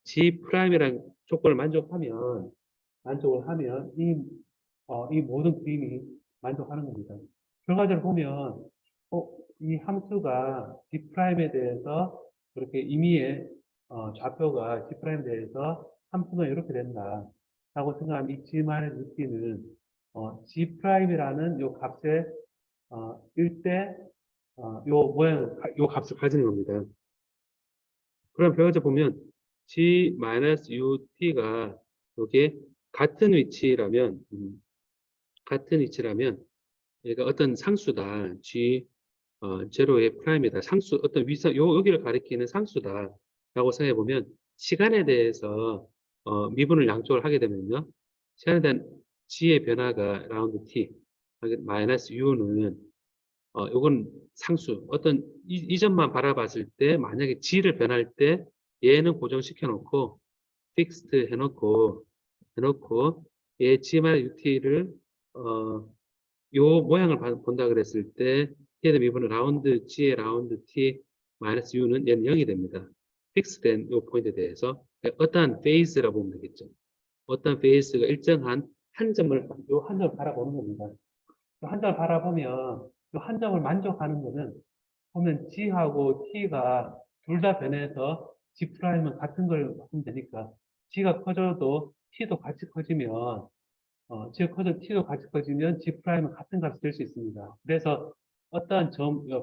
G 프라임이라는 조건을 만족을 하면 이 모든 그림이 만족하는 겁니다. 결과적으로 보면 이 함수가 G 프라임에 대해서 그렇게 임의의 좌표가 G 프라임에 대해서 함수가 이렇게 된다. 라고 생각하면 이 G-UT는 G 프라임이라는 요 값에 일대 요 값을 가지는 겁니다. 그럼 배워져 보면 G-UT가 이게 같은 위치라면 얘가 어떤 상수다. 제로의 프라임이다. 상수, 어떤 여기를 가리키는 상수다. 라고 생각해 보면, 시간에 대해서, 미분을 양쪽을 하게 되면요. 시간에 대한 g의 변화가 라운드 t, 마이너스 u는, 요건 상수. 이 점만 바라봤을 때, 만약에 g를 변할 때, 얘는 고정시켜 놓고, 픽스트 해놓고, 얘 g만 ut를, 요 모양을 본다 그랬을 때 얘의 미분은 라운드 g의 라운드 t 마이너스 u는 얘는 0이 됩니다. 픽스된 요 포인트에 대해서 어떠한 페이스라고 보면 되겠죠. 어떠한 페이스가 일정한 한 점을 바라보는 겁니다. 한 점을 바라보면 요 한 점을 만족하는 거는 보면 g하고 t가 둘 다 변해서 g 프라임은 같은 걸 하면 되니까 g가 커져도 t도 같이 커지면 G 커져 T도 같이 커지면 G 프라임은 같은 값이 될 수 있습니다. 그래서 어떠한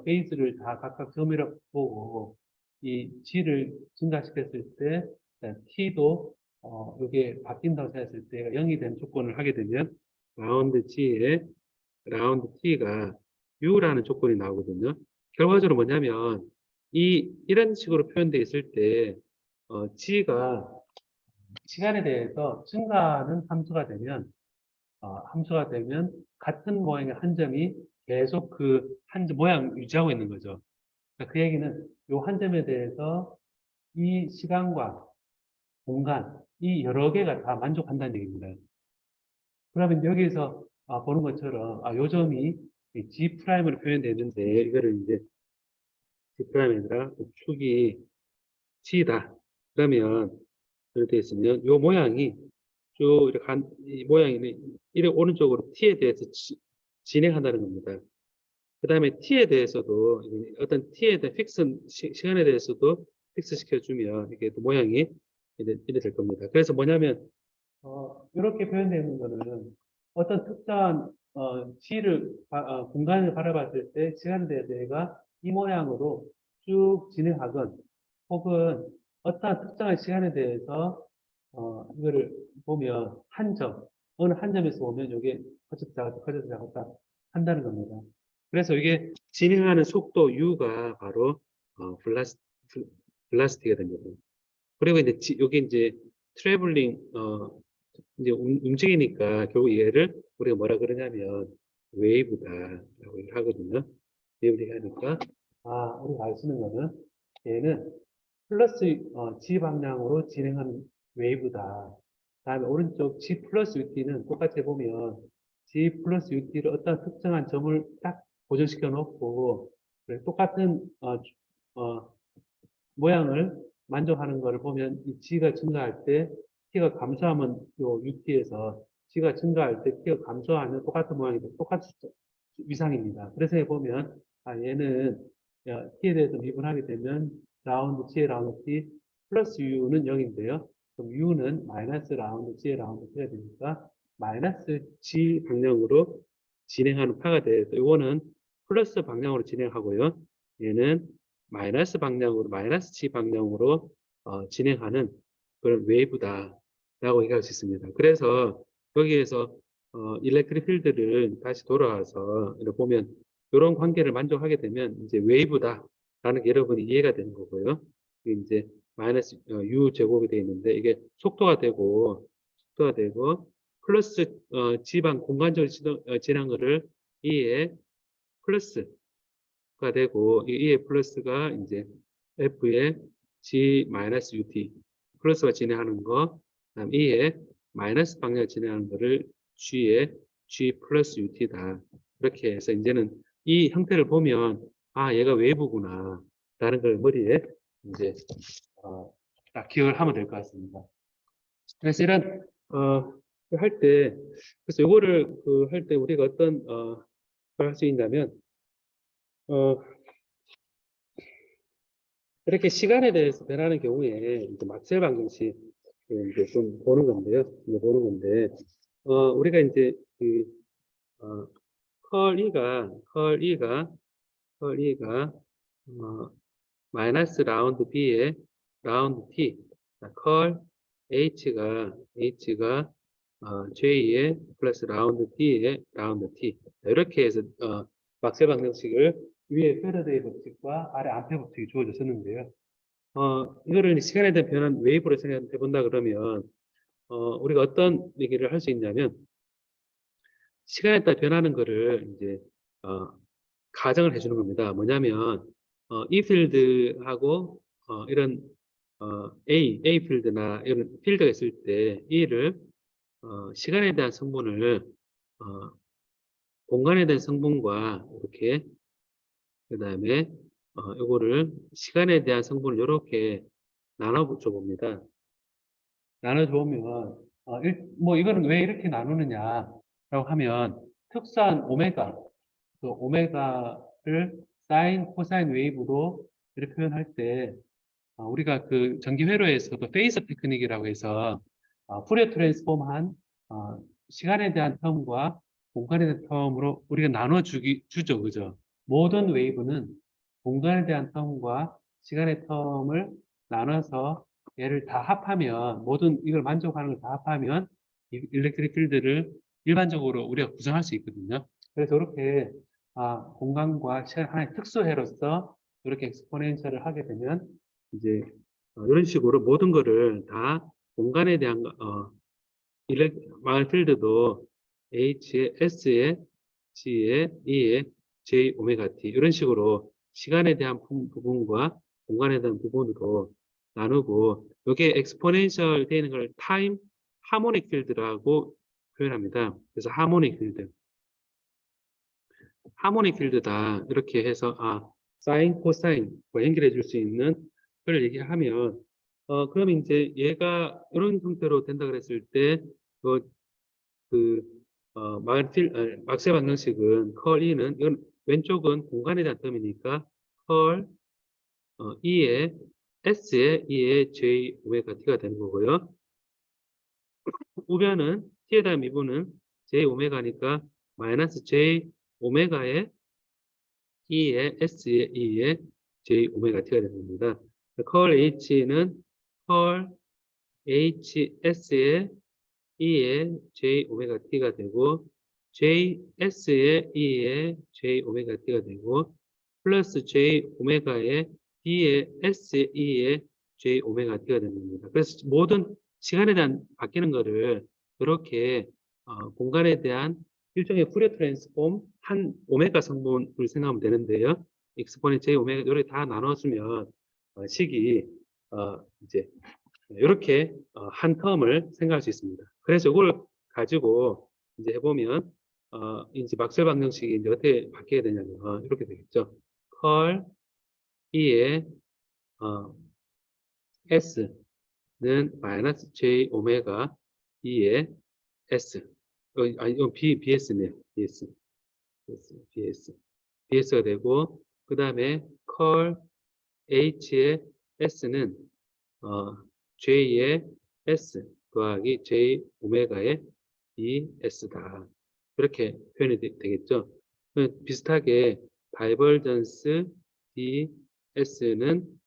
베이스를 다 각각 점이라고 보고 이 G를 증가시켰을 때 T도 이게 바뀐다고 생각했을 때 0이 되는 조건을 하게 되면 라운드 G에 라운드 T가 U라는 조건이 나오거든요. 결과적으로 뭐냐면 이런 식으로 표현되어 있을 때 G가 시간에 대해서 증가하는 함수가 되면 같은 모양의 한 점이 계속 그 한 점 모양 유지하고 있는 거죠. 그러니까 그 얘기는 이 한 점에 대해서 이 시간과 공간, 이 여러 개가 다 만족한다는 얘기입니다. 그러면 여기서 보는 것처럼 요 점이 G 프라임으로 표현되는데 이거를 이제 G 프라임이 아니라 축이 G다. 그러면 이렇게 되어 있으면 요 모양이 쭉 이렇게 이 모양이 이렇게 오른쪽으로 T에 대해서 진행한다는 겁니다. 그 다음에 T에 대해서도 어떤 T에 대한 시간에 대해서도 픽스 시켜주면 이게 또 모양이 이래 될 겁니다. 그래서 뭐냐면 이렇게 표현되어 있는 거는 어떤 특정한 공간을 바라봤을 때 시간에 대해서 이 모양으로 쭉 진행하건 혹은 어떠한 특정한 시간에 대해서 이거를 보면 어느 한 점에서 보면 이게 커져서 작았다 한다는 겁니다. 그래서 이게 진행하는 속도 U가 바로 블라스티가 됩니다. 그리고 이제 여기 이제 트래블링 이제 움직이니까 결국 얘를 우리가 뭐라 그러냐면 웨이브다라고 얘기를 하거든요. 웨이브 하니까 우리가 알 수 있는 거는 얘는 플러스 G 방향으로 진행하는 웨이브다. 다음에 오른쪽 G 플러스 UT는 똑같이 보면 G 플러스 UT를 어떤 특정한 점을 딱 고정시켜 놓고 똑같은 모양을 만족하는 것을 보면 이 G가 증가할 때 T가 감소하면 요 UT에서 G가 증가할 때 T가 감소하면 똑같은 모양이다. 똑같은 위상입니다. 그래서 보면 얘는 T에 대해서 미분하게 되면 라운드 G의 라운드 T 플러스 U는 0인데요. 그럼 U는 마이너스 라운드 G의 라운드 T가 되니까 마이너스 G 방향으로 진행하는 파가 돼서 이거는 플러스 방향으로 진행하고요. 얘는 마이너스 G 방향으로 진행하는 그런 웨이브다라고 얘기할 수 있습니다. 그래서 여기에서 일렉트릭 필드를 다시 돌아와서 이렇게 보면 이런 관계를 만족하게 되면 이제 웨이브다라는 게 여러분이 이해가 되는 거고요. 이제 마이너스 U 제곱이 되어 있는데 이게 속도가 되고 플러스 G방 공간적으로 지난 거를 E에 플러스가 되고 E의 플러스가 이제 F의 G-UT 플러스가 진행하는 거 그다음 E의 마이너스 방향 진행하는 거를 G에 G 플러스 UT다. 이렇게 해서 이제는 이 형태를 보면 아 얘가 웨이브구나 라는 걸 머리에 이제 딱 기억을 하면 될 것 같습니다. 그래서 이런 할 때 그래서 요거를 할 때 우리가 어떤 걸 할 수 있냐면 어, 이렇게 시간에 대해서 변하는 경우에 이제 막셀 방정식 이제 좀 보는 건데요. 이제 보는 건데 우리가 이제 어, 컬 E가 어, 마이너스 라운드 B에 라운드 T 컬 H가 J에 플러스 라운드 D에 라운드 T 이렇게 해서 막세 방정식을 위에 패러데이 법칙과 아래 암페 법칙이 주어져 썼는데요. 이거를 시간에 대한 변한 웨이브로 생각해 본다 그러면 우리가 어떤 얘기를 할 수 있냐면 시간에 따라 변하는 거를 이제 어, 가정을 해주는 겁니다. 뭐냐면 이 필드하고 이런 A 필드나 이런 필드가 있을 때 E를 시간에 대한 성분을 어, 공간에 대한 성분과 이렇게 그 다음에 이거를 시간에 대한 성분을 이렇게 나눠줘 봅니다. 나눠줘 보면 뭐 이거는 왜 이렇게 나누느냐라고 하면 특수한 오메가 그 오메가를 사인, 코사인 웨이브로 이렇게 표현할 때 우리가 그 전기 회로에서도 페이서 테크닉이라고 해서 푸리어 트랜스폼한 시간에 대한 텀과 공간에 대한 텀으로 우리가 주죠, 그죠? 모든 웨이브는 공간에 대한 텀과 시간의 텀을 나눠서 얘를 다 합하면 모든 이걸 만족하는 걸 다 합하면 이 일렉트릭 필드를 일반적으로 우리가 구성할 수 있거든요. 그래서 이렇게 공간과 시간 하나의 특수해로서 이렇게 엑스포넨셜을 하게 되면 이제 이런 식으로 모든 거를 다 공간에 대한 마을 필드도 H에 S에 G에 E에 J 오메가 T 이런 식으로 시간에 대한 부분과 공간에 대한 부분으로 나누고 이게 엑스포넨셜 되는 걸 타임 하모닉 필드라고 표현합니다. 그래서 하모닉 필드다 이렇게 해서 사인 코사인과 연결해 줄 수 있는 걸 얘기하면 그럼 이제 얘가 이런 형태로 된다 그랬을 때 그, 막세 방정식은 컬 E는 이건 왼쪽은 공간에 대한 term이니까 컬 E의 S의 E의 J 오메가 T가 되는 거고요. 우변은 T에 대한 미분은 J 오메가니까 마이너스 J 오메가의 E의 S의 E의 J 오메가 T가 되는 겁니다. 컬 H는 컬 HS의 E의 J 오메가 T가 되고 JS의 E의 J 오메가 T가 되고 플러스 J 오메가의 D의 S의 E의 J 오메가 T가 되는 겁니다. 그래서 모든 시간에 대한 바뀌는 거를 그렇게 공간에 대한 일종의 푸리어 트랜스폼 한 오메가 성분을 생각하면 되는데요. 익스포넨 J 오메가 이렇게 다 나눠주면 식이 이제 이렇게 한 텀을 생각할 수 있습니다. 그래서 이걸 가지고 이제 해보면 이제 막셀 방정식이 이제 어떻게 바뀌게 되냐면 이렇게 되겠죠. 컬 E의 S는 마이너스 J 오메가 E의 S 이건 BS네요. BS가 되고 그 다음에 컬 H의 S는 J의 S 더하기 J 오메가의 ES다. 그렇게 표현이 되겠죠. 비슷하게 다이버전스 DS는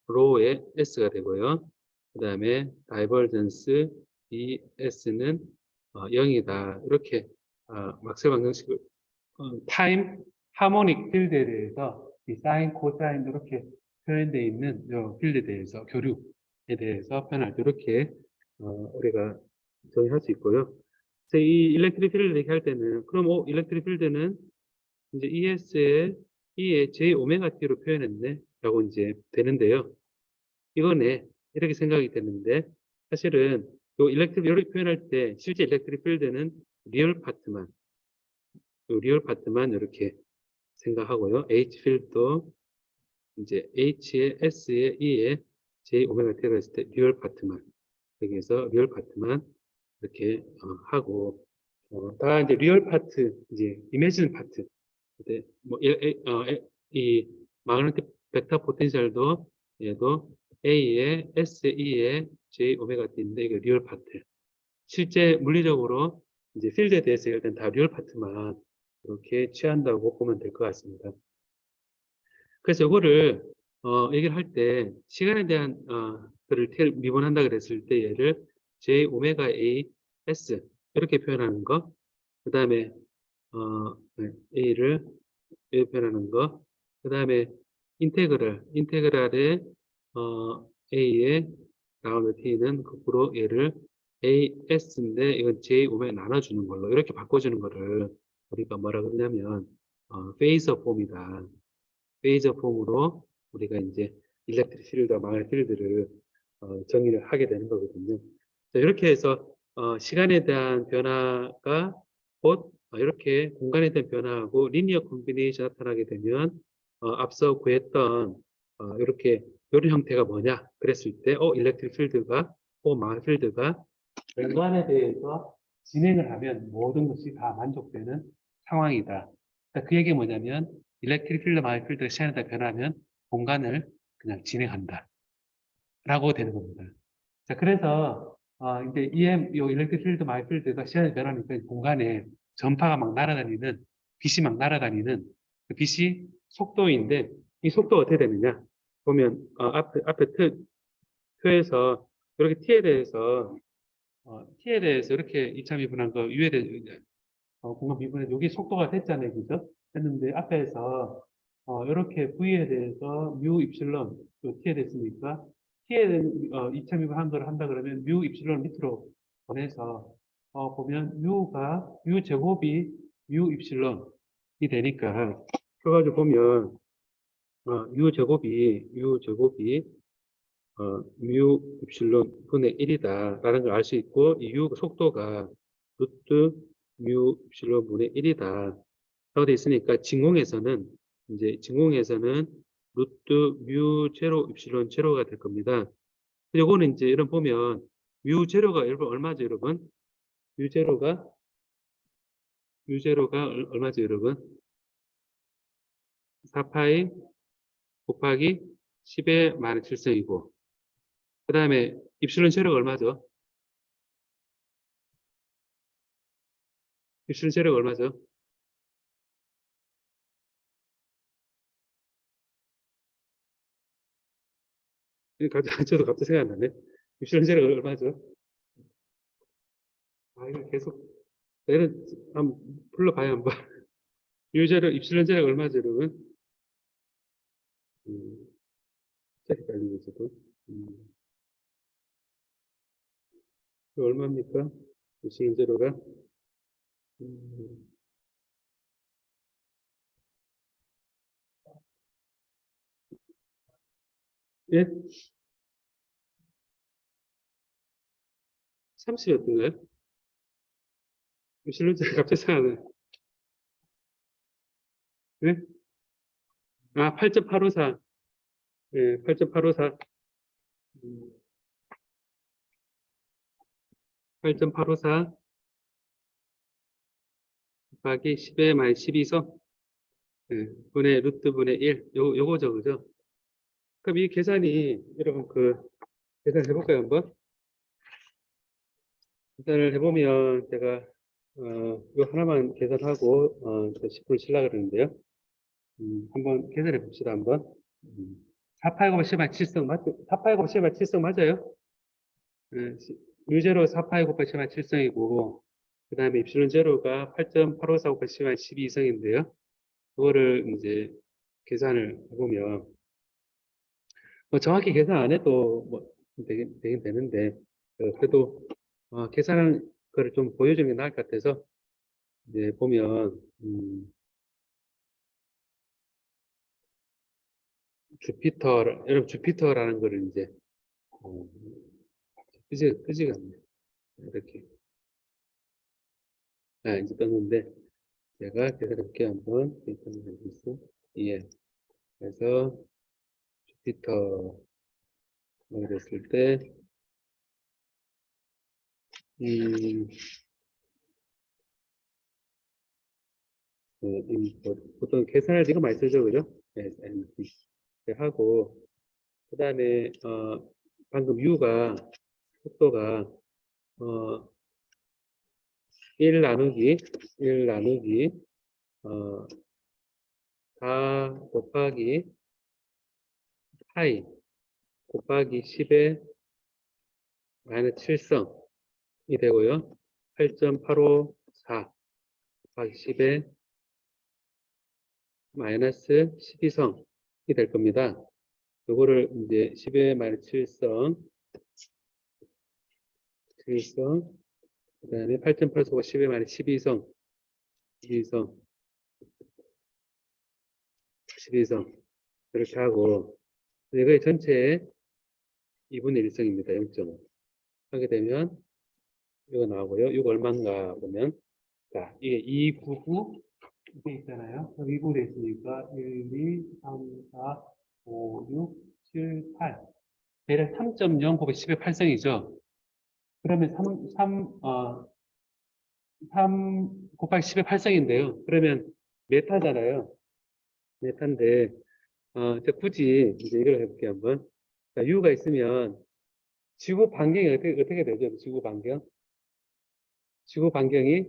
로의 S가 되고요. 그 다음에 다이버전스 DS는 0이다. 이렇게 막스 방정식을 타임 하모닉 필드에 대해서 이 사인, 코사인 이렇게 표현되어 있는 이 필드에 대해서 교류에 대해서 표현할 때 이렇게 우리가 정의할 수 있고요. 그래서 이 일렉트릭 필드 얘기할 때는 그럼 일렉트릭 필드는 이제 ES의 E의 J 오메가 T로 표현했네 라고 이제 되는데요. 이거네 이렇게 생각이 되는데 사실은 요 일렉트릭 이렇게 표현할 때 실제 일렉트릭 필드는 리얼 파트만 이렇게 생각하고요. H 필드도 이제 H에 S에 E에 J 오메가 T가 했을 때 리얼 파트만 여기에서 리얼 파트만 이렇게 하고 다 이제 리얼 파트 이제 이미지는 파트 근데 뭐 이 마그네틱 벡터 포텐셜도 얘도 A에 S E에 J 오메가 T인데 이게 리얼 파트 실제 물리적으로 이제 필드에 대해서 일단 다 리얼 파트만 이렇게 취한다고 보면 될 것 같습니다. 그래서 이거를 얘기를 할 때 시간에 대한 그를 미분한다 그랬을 때 얘를 j 오메가 a s 이렇게 표현하는 거, 그 다음에 네, a를 이렇게 표현하는 거, 그 다음에 인테그랄의 a의 라운드 t는 거꾸로 얘를 as인데 이건 j 오메가 나눠주는 걸로 이렇게 바꿔주는 거를 우리가 뭐라 그러냐면 페이저 폼이다. 페이저 폼으로 우리가 이제 일렉트릭 필드와 마그네틱 필드를 정의를 하게 되는 거거든요. 자, 이렇게 해서 시간에 대한 변화가 곧 이렇게 공간에 대한 변화하고 리니어 콤비네이션 나타나게 되면 앞서 구했던 이렇게 이런 형태가 뭐냐 그랬을 때 일렉트릭 필드가 마그네틱 필드가 공간에 대해서 진행을 하면 모든 것이 다 만족되는 상황이다. 그러니까 그 얘기가 뭐냐면 일렉트릭 필드, 마그네틱 필드가 시간에 따라 변하면 공간을 그냥 진행한다. 라고 되는 겁니다. 자, 그래서 이제 요 일렉트릭 필드, 마그네틱 필드가 시간에 변하니까 공간에 전파가 막 날아다니는 빛이 막 날아다니는 그 빛이 속도인데 이 속도가 어떻게 되느냐? 보면 앞에 표에서 이렇게 t에 대해서 이렇게 이차 미분한 거 u에 대해서 공간 미분에 여기 속도가 됐잖아요, 그죠? 했는데 앞에서 이렇게 v에 대해서 뮤 입실론 t에 됐으니까 t에 대한 2차 미분한 걸 한다 그러면 뮤 입실론 밑으로 보내서 보면 뮤 제곱이 뮤 입실론이 되니까 그래가지고 보면 뮤 제곱이 뮤 입실론 분의 1이다라는 걸 알 수 있고 이 u 속도가 루트 뮤 입실론 분의 1이다 라고 돼 있으니까 진공에서는 루트 뮤 제로 입실론 제로가 될 겁니다. 요거는 이제 여러분 보면 뮤 제로가 여러분 얼마죠 여러분? 뮤 제로가 얼마죠 여러분? 4파이 곱하기 10의 마이너스 7승이고 그 다음에 입실론 제로가 얼마죠? 입실론 제로가 얼마죠? 저도 갑자기 생각 안 나네. 입실론 제로가 얼마죠? 이거 계속 내는 한번 불러봐야 한번. 유제로 입실론 제로가 얼마죠 여러분? 음, 책 헷갈리고 있어도. 그 얼마입니까? 입실론 제로가? 음, 예? 30였던가요? 입실론 제로 갑자기 생각 안 나네. 네? 8.854. 예, 8.854. 음, 8.854 곱하기 10의 마이너스 12서 예, 분의 루트 분의 1. 요거죠, 그죠? 그럼 이 계산이 여러분 계산 해볼까요, 한번? 계산을 해보면 제가 요 하나만 계산하고 10분을 치려고 그러는데요. 한번 계산해 봅시다, 한번. 4파이곱 10만 7성 맞죠? 4파이곱 10만 7성 맞아요? 예, 유제로 4파이곱 10만 7성이고 그 다음에 입실론 제로가 8.854 곱하기 10만 12성인데요. 그거를 이제 계산을 해보면 정확히 계산 안 해도 뭐 되긴 되는데 그래도 계산하는 거를 좀 보여주는 게 나을 것 같아서 이제 보면 여러분 주피터라는 거를 이제 어, 끄지가 않네. 이렇게. 이제 떴는데, 제가 계산해볼게 한번. 예. 그래서, 주피터, 이랬을 때, 음, 보통 계산할 때 이거 많이 쓰죠, 그죠? 네, 하고, 그 다음에, 방금 U가, 속도가, 어, 1 나누기, 어, 4 곱하기 파이 곱하기 10의 마이너스 7성이 되고요. 8.854 곱하기 10의 마이너스 12성이 될 겁니다. 요거를 이제 10의 마이너스 7성, 그 다음에 8.845가 10의 마이너스 12성, 이렇게 하고, 이거의 전체 2분의 1성입니다. 0.5. 하게 되면, 이거 나오고요. 이거 얼마인가 보면, 자, 이게 299, 이게 있잖아요. 2분의 있으니까 1, 2, 3, 4, 5, 6, 7, 8. 대략 3.0 곱하기 10의 8성이죠. 그러면 3 곱하기 10의 8성인데요. 그러면 메타잖아요. 메타인데, 이제 굳이 이제 이걸 해볼게요, 한번. 자, U가 있으면 지구 반경이 어떻게 되죠? 지구 반경? 지구 반경이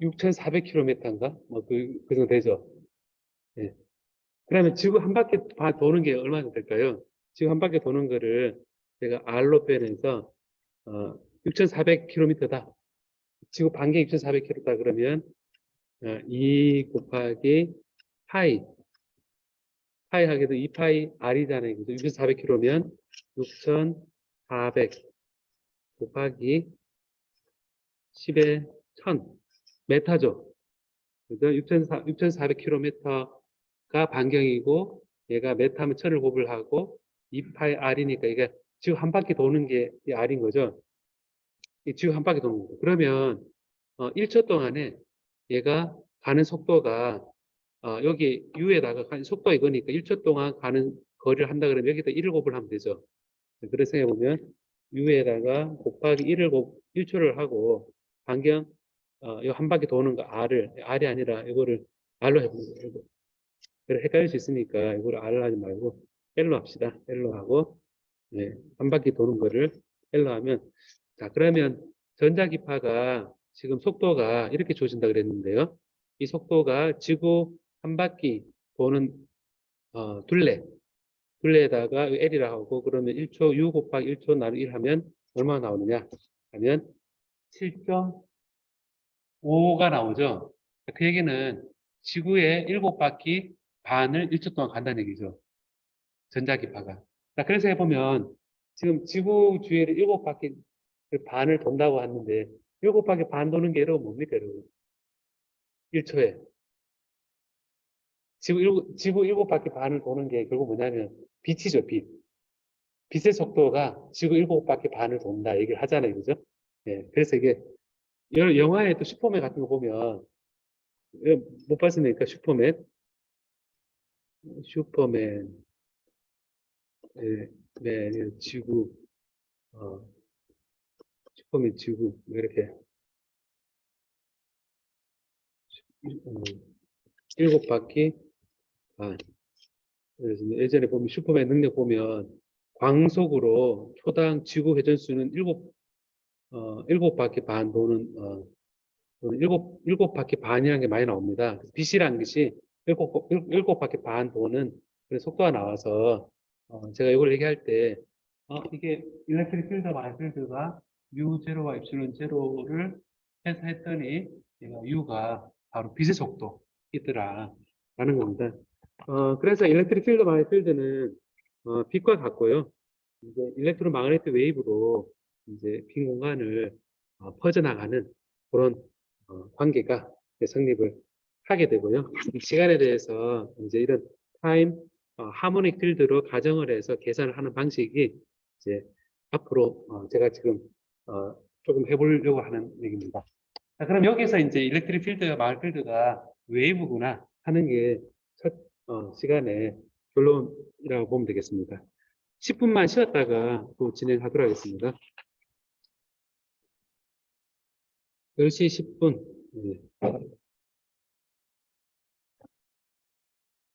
6,400km인가? 그 정도 되죠. 예. 그러면 지구 한 바퀴 도는 게 얼마나 될까요? 지구 한 바퀴 도는 거를 제가 R로 표현해서, 6,400km다. 지구 반경이 6,400km다 그러면, 2 곱하기 파이 하게 도 2파이 R이잖아요. 6,400km면 6,400 곱하기 10의 1000 메타죠. 그래서 6,400km가 반경이고 얘가 메타면 1000을 곱을 하고 2파이 R이니까 이게 지구 한 바퀴 도는 게 이 R인 거죠. 이 지구 한 바퀴 도는 거죠. 그러면 1초 동안에 얘가 가는 속도가 여기 U에다가 가는 속도가 이거니까 1초 동안 가는 거리를 한다 그러면 여기다 1을 곱을 하면 되죠. 그래서 해보면 U에다가 곱하기 1초를 하고 반경 이한 바퀴 도는 거 R이 아니라 이거를 R로 해보면 돼요. 그래 헷갈릴 수 있으니까 이거를 R로 하지 말고 L로 합시다. L로 하고 한 바퀴 도는 거를 L로 하면 자 그러면 전자기파가 지금 속도가 이렇게 주어진다 그랬는데요. 이 속도가 지구 한 바퀴 도는 둘레에다가 L이라 하고 그러면 1초 U 곱하기 1초 나누기 1 하면 얼마나 나오느냐 하면 7.5가 나오죠. 그 얘기는 지구의 7바퀴 반을 1초 동안 간다는 얘기죠. 전자기파가. 자, 그래서 해보면 지금 지구 주위를 7바퀴 반을 돈다고 하는데 7바퀴 반 도는 게 여러분 뭡니까 여러분? 1초에. 지구 7바퀴 반을 도는 게 결국 뭐냐면 빛이죠, 빛. 빛의 속도가 지구 7바퀴 반을 돈다 얘기를 하잖아요. 그죠? 예, 그래서 이게 영화에 또 슈퍼맨 같은 거 보면 못 봤으니까 슈퍼맨 예, 네, 지구 어, 슈퍼맨 지구 뭐 이렇게 7바퀴 반 그래서 예전에 보면 슈퍼맨 능력 보면 광속으로 초당 지구 회전수는 7바퀴 반 도는 일곱 바퀴 반이라는 게 많이 나옵니다. 빛이라는 것이 일곱 바퀴 반 도는 그런 속도가 나와서 제가 이걸 얘기할 때 이게 일렉트릭 필드 마이너스 필드가 U0와 입실론 제로를 해서 했더니 얘가 U가 바로 빛의 속도이더라 라는 겁니다. 그래서 일렉트릭 필드 마이너스 필드는 빛과 같고요. 이제 일렉트로마그네틱 웨이브로 이제 빈 공간을 퍼져나가는 그런 관계가 성립을 하게 되고요. 이 시간에 대해서 이제 이런 타임 하모닉 필드로 가정을 해서 계산을 하는 방식이 이제 앞으로 제가 지금 조금 해보려고 하는 얘기입니다. 자, 그럼 여기서 이제 일렉트릭 필드와 마을 필드가 웨이브구나 하는 게 첫 시간에 결론이라고 보면 되겠습니다. 10분만 쉬었다가 또 진행하도록 하겠습니다. 10시 10분.